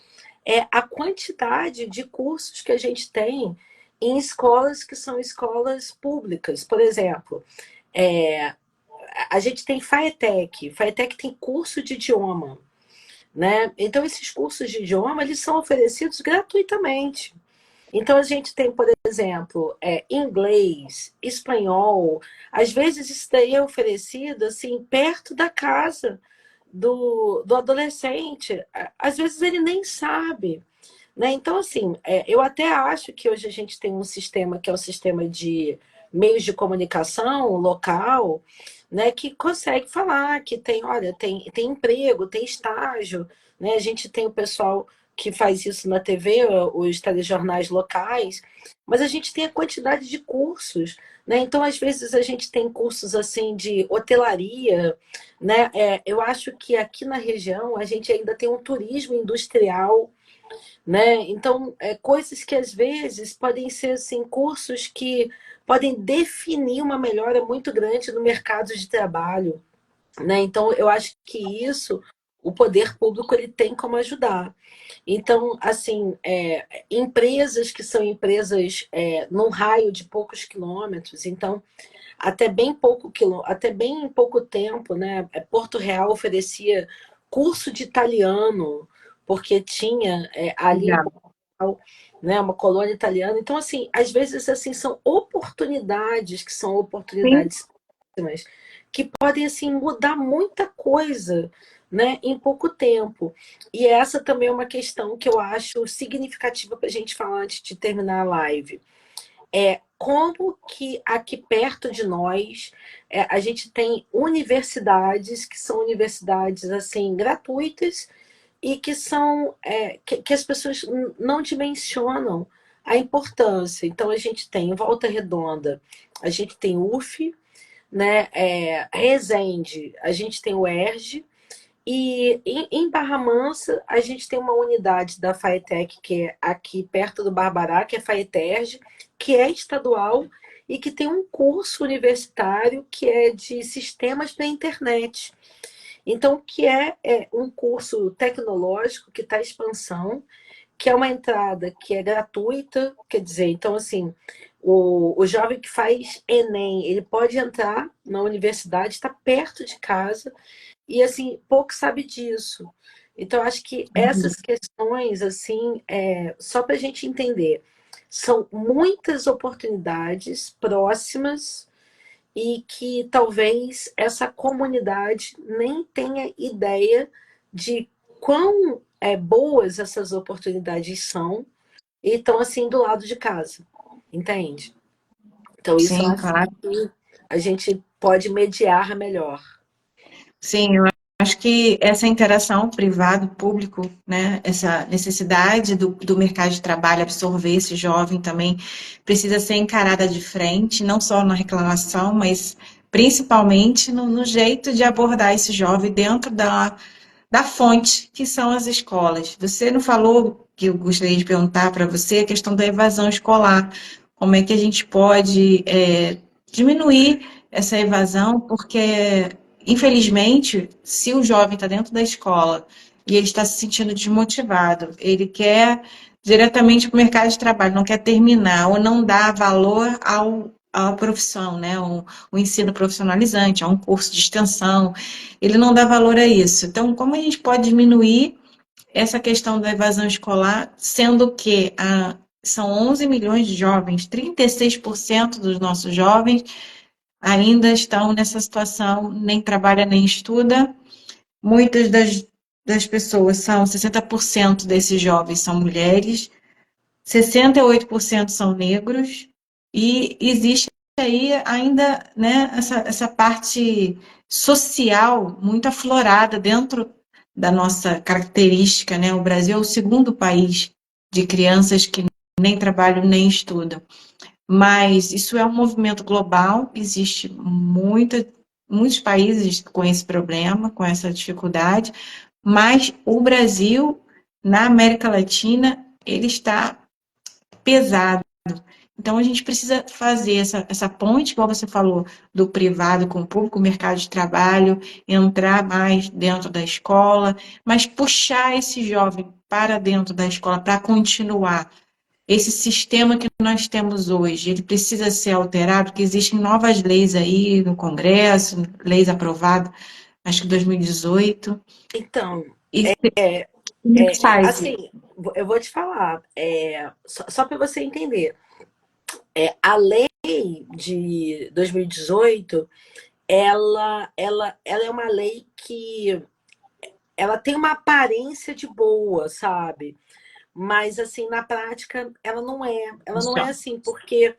é a quantidade de cursos que a gente tem em escolas que são escolas públicas. Por exemplo, é, a gente tem FAETEC. FAETEC tem curso de idioma, né? Então, esses cursos de idioma, eles são oferecidos gratuitamente. Então, a gente tem, por exemplo, inglês, espanhol. Às vezes, isso daí é oferecido assim, perto da casa do adolescente. Às vezes, ele nem sabe. Né? Então, assim, eu até acho que hoje a gente tem um sistema que é o sistema de meios de comunicação local, né, que consegue falar que tem, olha, tem emprego, tem estágio, né? A gente tem o pessoal que faz isso na TV, os telejornais locais, mas a gente tem a quantidade de cursos, né? Então, às vezes, a gente tem cursos assim de hotelaria, né? Eu acho que aqui na região a gente ainda tem um turismo industrial, né? Então, coisas que às vezes podem ser assim, cursos que podem definir uma melhora muito grande no mercado de trabalho, né? Então, eu acho que isso o poder público ele tem como ajudar. Então, assim, empresas que são empresas num raio de poucos quilômetros, então até bem pouco tempo, né? Porto Real oferecia curso de italiano porque tinha ali em Legal. Portugal, né, uma colônia italiana. Então, assim, às vezes assim são oportunidades que são Sim. oportunidades próximas, que podem assim mudar muita coisa, né, em pouco tempo. E essa também é uma questão que eu acho significativa para a gente falar antes de terminar a live. Como que aqui perto de nós a gente tem universidades que são universidades assim gratuitas e que são que as pessoas não dimensionam a importância. Então a gente tem em Volta Redonda, a gente tem UF, né? Resende, a gente tem o ERJ, e em Barra Mansa, a gente tem uma unidade da FAETEC, que é aqui perto do Barbará, que é FAETERJ, que é estadual e que tem um curso universitário que é de sistemas para a internet. Então, que é um curso tecnológico que está em expansão, que é uma entrada que é gratuita, quer dizer, então, assim, o jovem que faz Enem, ele pode entrar na universidade, está perto de casa, e assim, pouco sabe disso. Então, acho que essas questões, assim, só para a gente entender, são muitas oportunidades próximas e que talvez essa comunidade nem tenha ideia de quão boas essas oportunidades são e estão assim do lado de casa, entende? Então, isso eu Sim, acho claro. que a gente pode mediar melhor. Sim, eu acho que essa interação privado-público, né, essa necessidade do mercado de trabalho absorver esse jovem também precisa ser encarada de frente, não só na reclamação, mas principalmente no jeito de abordar esse jovem dentro da fonte, que são as escolas. Você não falou, que eu gostaria de perguntar para você, a questão da evasão escolar. Como é que a gente pode diminuir essa evasão? Porque, infelizmente, se o jovem está dentro da escola e ele está se sentindo desmotivado, ele quer diretamente para o mercado de trabalho, não quer terminar ou não dá valor à profissão, né? O ensino profissionalizante, a um curso de extensão, ele não dá valor a isso. Então, como a gente pode diminuir essa questão da evasão escolar, sendo que são 11 milhões de jovens, 36% dos nossos jovens ainda estão nessa situação, nem trabalha nem estuda. Muitas das pessoas 60% desses jovens são mulheres, 68% são negros, e existe aí ainda, né, essa parte social muito aflorada dentro da nossa característica, né? O Brasil é o segundo país de crianças que nem trabalham nem estudam. Mas isso é um movimento global, existe muitos países com esse problema, com essa dificuldade, mas o Brasil, na América Latina, ele está pesado. Então, a gente precisa fazer essa ponte, igual você falou, do privado com o público, o mercado de trabalho, entrar mais dentro da escola, mas puxar esse jovem para dentro da escola para continuar. Esse sistema que nós temos hoje, ele precisa ser alterado, porque existem novas leis aí no Congresso, leis aprovadas, acho que em 2018. Então, E como é que faz isso? assim, eu vou te falar, só para você entender, a lei de 2018, ela é uma lei que ela tem uma aparência de boa, sabe? Mas, assim, na prática, ela não é assim, porque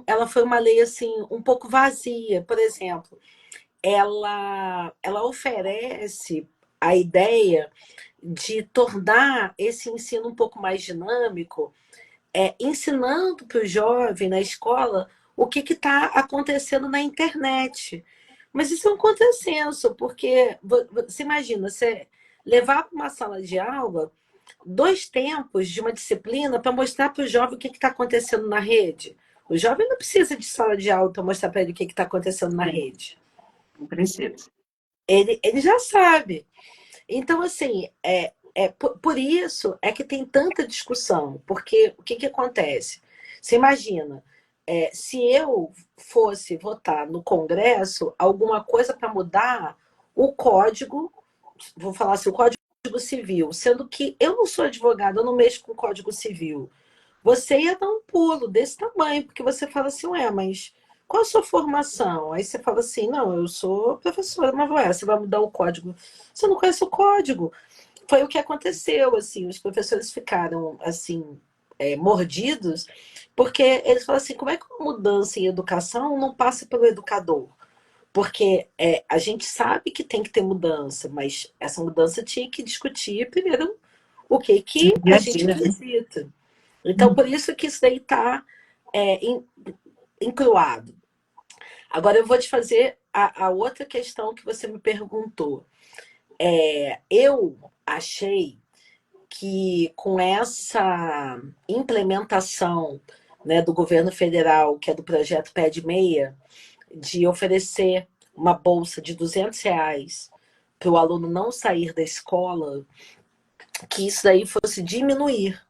ela foi uma lei, assim, um pouco vazia. Por exemplo, ela oferece a ideia de tornar esse ensino um pouco mais dinâmico, ensinando para o jovem na escola o que está acontecendo na internet. Mas isso é um contrassenso, porque você imagina, você levar para uma sala de aula 2 tempos de uma disciplina para mostrar para o jovem o que está acontecendo na rede. O jovem não precisa de sala de aula para mostrar para ele o que está acontecendo na rede. Não precisa. Ele já sabe. Então, assim, por isso é que tem tanta discussão, porque o que, que acontece? Você imagina, se eu fosse votar no Congresso, alguma coisa para mudar o código, vou falar assim, o código civil, sendo que eu não sou advogada, eu não mexo com o código civil. Você ia dar um pulo desse tamanho, porque você fala assim, ué, mas qual a sua formação? Aí você fala assim, não, eu sou professora, mas ué, você vai mudar o código. Você não conhece o código. Foi o que aconteceu, assim, os professores ficaram, assim, mordidos, porque eles falaram assim, como é que uma mudança em educação não passa pelo educador? Porque a gente sabe que tem que ter mudança, mas essa mudança tinha que discutir primeiro o que, que Dia a a gente dia, né? acredita. Então, por isso que isso daí está encruado. Agora, eu vou te fazer a outra questão que você me perguntou. Eu achei que com essa implementação, né, do governo federal, que é do projeto Pé de Meia, de oferecer uma bolsa de R$ 200 para o aluno não sair da escola, que isso daí fosse diminuir,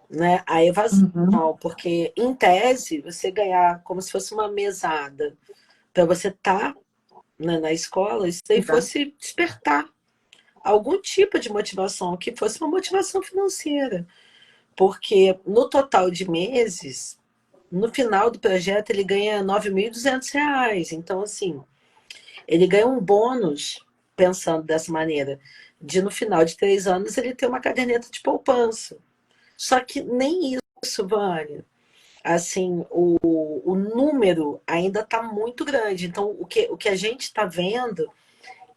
né, a evasão, Uhum. porque em tese você ganhar como se fosse uma mesada para você estar, né, na escola, isso daí Exato. fosse despertar algum tipo de motivação, que fosse uma motivação financeira. Porque no total de meses, no final do projeto, ele ganha R$ 9.200. Então, assim, ele ganha um bônus, pensando dessa maneira, de no final de 3 anos ele ter uma caderneta de poupança. Só que nem isso, Vânia. Assim, o número ainda está muito grande. Então, o que a gente está vendo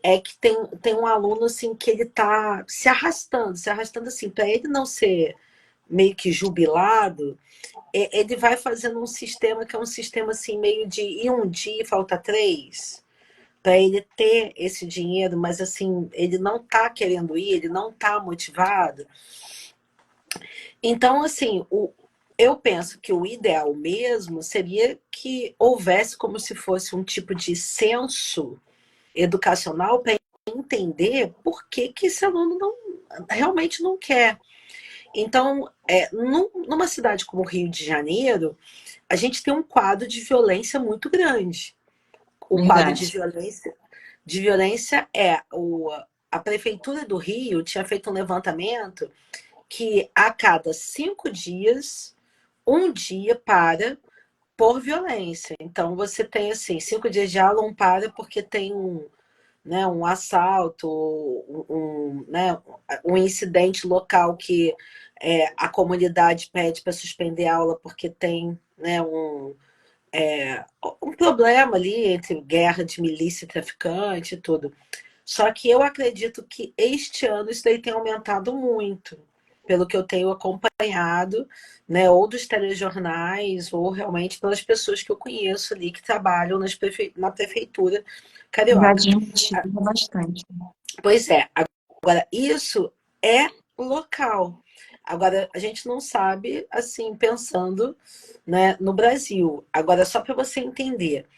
é que tem um aluno assim que ele está se arrastando assim, para ele não ser meio que jubilado, ele vai fazendo um sistema que é um sistema assim meio de ir um dia e falta 3, para ele ter esse dinheiro, mas assim, ele não está querendo ir, ele não está motivado. Então, assim, eu penso que o ideal mesmo seria que houvesse como se fosse um tipo de censo educacional para entender por que, que esse aluno realmente não quer. Então, numa cidade como o Rio de Janeiro, a gente tem um quadro de violência muito grande. O quadro Verdade. de violência a Prefeitura do Rio tinha feito um levantamento que a cada 5 dias, um dia para por violência. Então, você tem, assim, 5 dias de aula, um para porque tem né, um assalto, né, um incidente local que a comunidade pede para suspender a aula porque tem, né, um problema ali entre guerra de milícia e traficante e tudo. Só que eu acredito que este ano isso daí tem aumentado muito. pelo que eu tenho acompanhado, né, ou dos telejornais, ou realmente pelas pessoas que eu conheço ali que trabalham na prefeitura Já carioca. desmotiva bastante. Pois é, agora isso é local. Agora a gente não sabe, assim, pensando, né, no Brasil. Agora, só para você entender,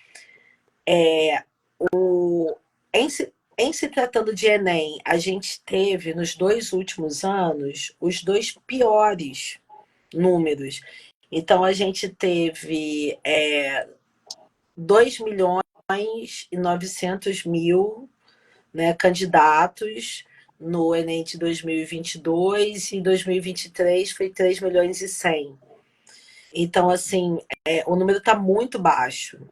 em se tratando de Enem, a gente teve nos 2 últimos anos os 2 piores números. Então a gente teve 2.900.000, né, candidatos no Enem de 2022 e 2023 foi 3.100.000. Então, assim, o número está muito baixo.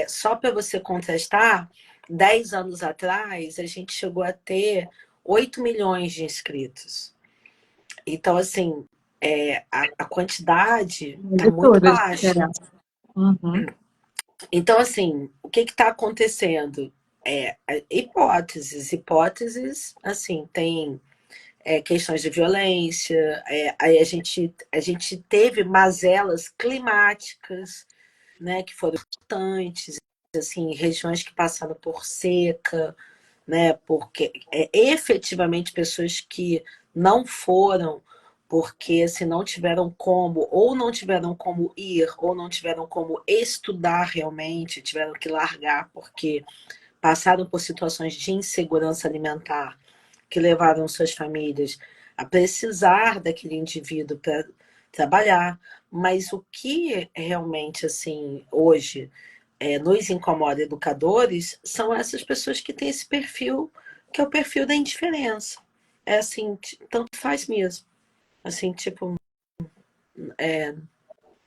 Só para você contrastar, 10 anos atrás a gente chegou a ter 8 milhões de inscritos. Então, assim, a quantidade está muito Toda a baixa. diferença. Uhum. Então, assim, o que está acontecendo? Hipóteses, assim, tem questões de violência, aí a gente teve mazelas climáticas, né, que foram importantes, assim, regiões que passaram por seca, né, porque efetivamente pessoas que não foram porque se não tiveram como, ou não tiveram como ir, ou não tiveram como estudar realmente, tiveram que largar porque passaram por situações de insegurança alimentar que levaram suas famílias a precisar daquele indivíduo para trabalhar. Mas o que realmente, assim, hoje nos incomoda educadores são essas pessoas que têm esse perfil, que é o perfil da indiferença. É assim, tanto faz mesmo. Assim, tipo,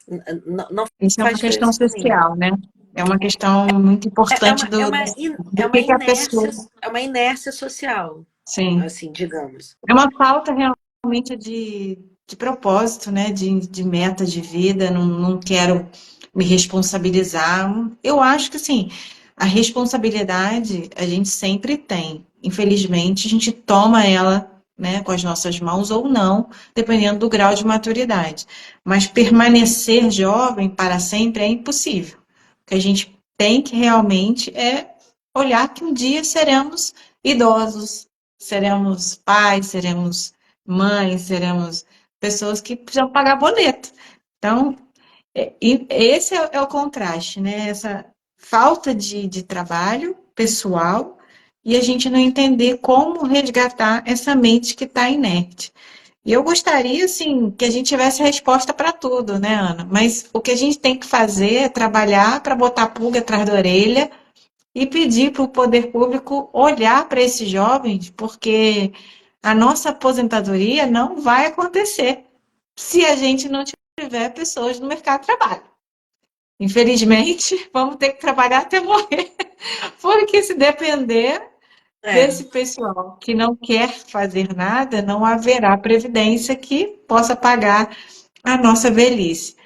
não Isso é faz uma questão diferença para mim. social, né? É uma questão muito É importante uma, é uma, do que a pessoa. é uma inércia social, Sim. assim, digamos. É uma falta realmente de propósito, né? De meta de vida. Não, não quero me responsabilizar. Eu acho que, assim, a responsabilidade a gente sempre tem. Infelizmente, a gente toma ela, né, com as nossas mãos ou não, dependendo do grau de maturidade. Mas permanecer jovem para sempre é impossível. O que a gente tem que realmente é olhar que um dia seremos idosos, seremos pais, seremos mães, seremos pessoas que precisam pagar boleto. Então, e esse é o contraste, né? Essa falta de trabalho pessoal e a gente não entender como resgatar essa mente que está inerte. E eu gostaria, assim, que a gente tivesse resposta para tudo, né, Ana? Mas o que a gente tem que fazer é trabalhar para botar pulga atrás da orelha e pedir para o poder público olhar para esses jovens, porque a nossa aposentadoria não vai acontecer se a gente não tiver pessoas no mercado de trabalho. Infelizmente, vamos ter que trabalhar até morrer, porque se depender É, desse pessoal que não quer fazer nada, não haverá previdência que possa pagar a nossa velhice.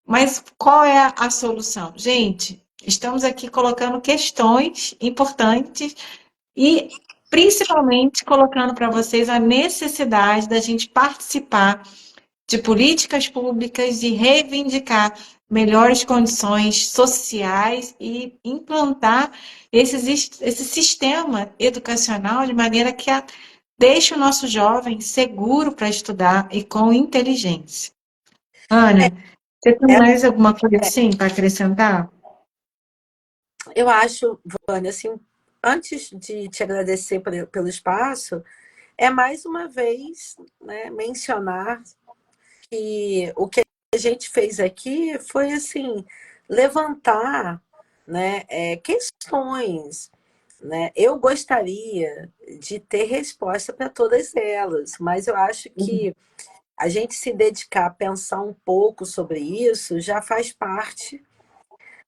Mas qual é a solução? Gente, estamos aqui colocando questões importantes e principalmente colocando para vocês a necessidade da gente participar de políticas públicas e reivindicar melhores condições sociais e implantar esse sistema educacional de maneira que deixe o nosso jovem seguro para estudar e com inteligência. Ana, você tem é, mais alguma coisa assim para acrescentar? eu acho, Vânia, assim, antes de te agradecer pelo espaço, é mais uma vez, né, mencionar que o que a gente fez aqui foi assim levantar, né, questões, né? Eu gostaria de ter resposta para todas elas, mas eu acho que a gente se dedicar a pensar um pouco sobre isso já faz parte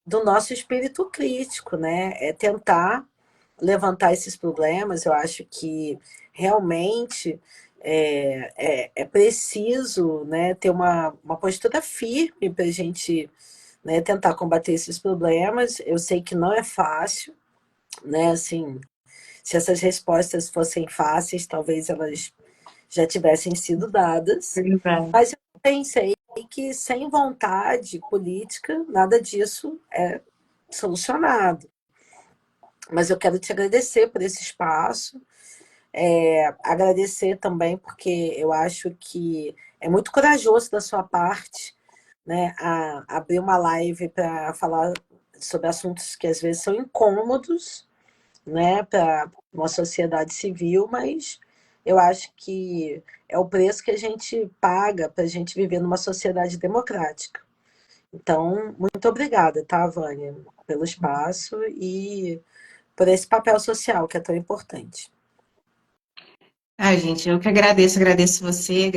do nosso espírito crítico, né? É tentar levantar esses problemas. Eu acho que realmente é preciso, né, ter uma postura firme para a gente, né, tentar combater esses problemas. Eu sei que não é fácil, né? Assim, se essas respostas fossem fáceis, talvez elas já tivessem sido dadas, mas eu pensei que sem vontade política, nada disso é solucionado. Mas eu quero te agradecer por esse espaço, agradecer também porque eu acho que é muito corajoso da sua parte, né, a abrir uma live para falar sobre assuntos que às vezes são incômodos, né, para uma sociedade civil, mas eu acho que é o preço que a gente paga para a gente viver numa sociedade democrática. Então, muito obrigada, tá, Vânia, pelo espaço e por esse papel social que é tão importante. Ai, gente, eu que agradeço, agradeço você,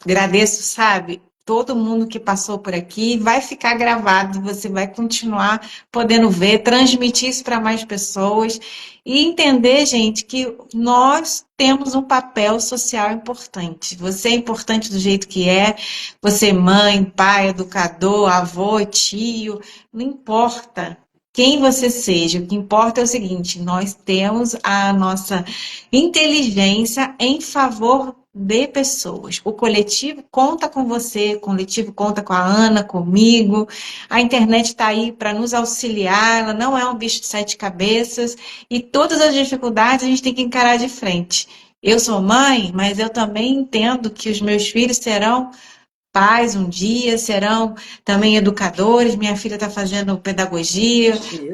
agradeço, sabe, todo mundo que passou por aqui. Vai ficar gravado, você vai continuar podendo ver, transmitir isso para mais pessoas e entender, gente, que nós temos um papel social importante. Você é importante do jeito que é, você mãe, pai, educador, avô, tio, não importa. Quem você seja, o que importa é o seguinte: nós temos a nossa inteligência em favor de pessoas. O coletivo conta com você, o coletivo conta com a Ana, comigo. A internet está aí para nos auxiliar, ela não é um bicho de sete cabeças e todas as dificuldades a gente tem que encarar de frente. Eu sou mãe, mas eu também entendo que os meus filhos serão pais um dia, serão também educadores. Minha filha está fazendo pedagogia,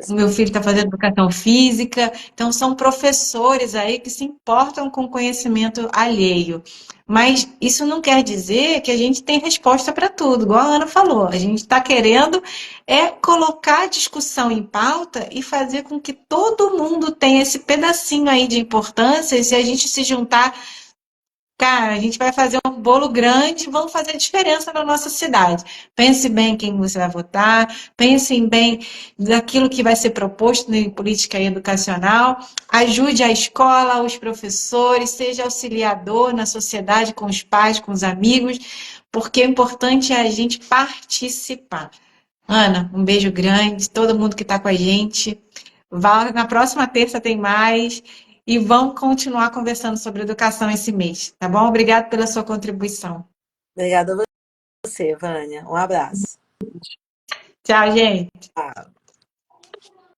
o meu filho está fazendo educação física. Então, são professores aí que se importam com o conhecimento alheio. Mas isso não quer dizer que a gente tem resposta para tudo, igual a Ana falou. A gente está querendo colocar a discussão em pauta e fazer com que todo mundo tenha esse pedacinho aí de importância. E se a gente se juntar, cara, a gente vai fazer um bolo grande e vamos fazer diferença na nossa cidade. Pense bem quem você vai votar, pensem bem daquilo que vai ser proposto em política educacional, ajude a escola, os professores, seja auxiliador na sociedade, com os pais, com os amigos, porque o importante é a gente participar. Ana, um beijo grande, todo mundo que está com a gente. Na próxima terça tem mais. E vamos continuar conversando sobre educação esse mês, tá bom? Obrigada pela sua contribuição. Obrigada a você, Vânia. Um abraço. Tchau, gente. Tchau.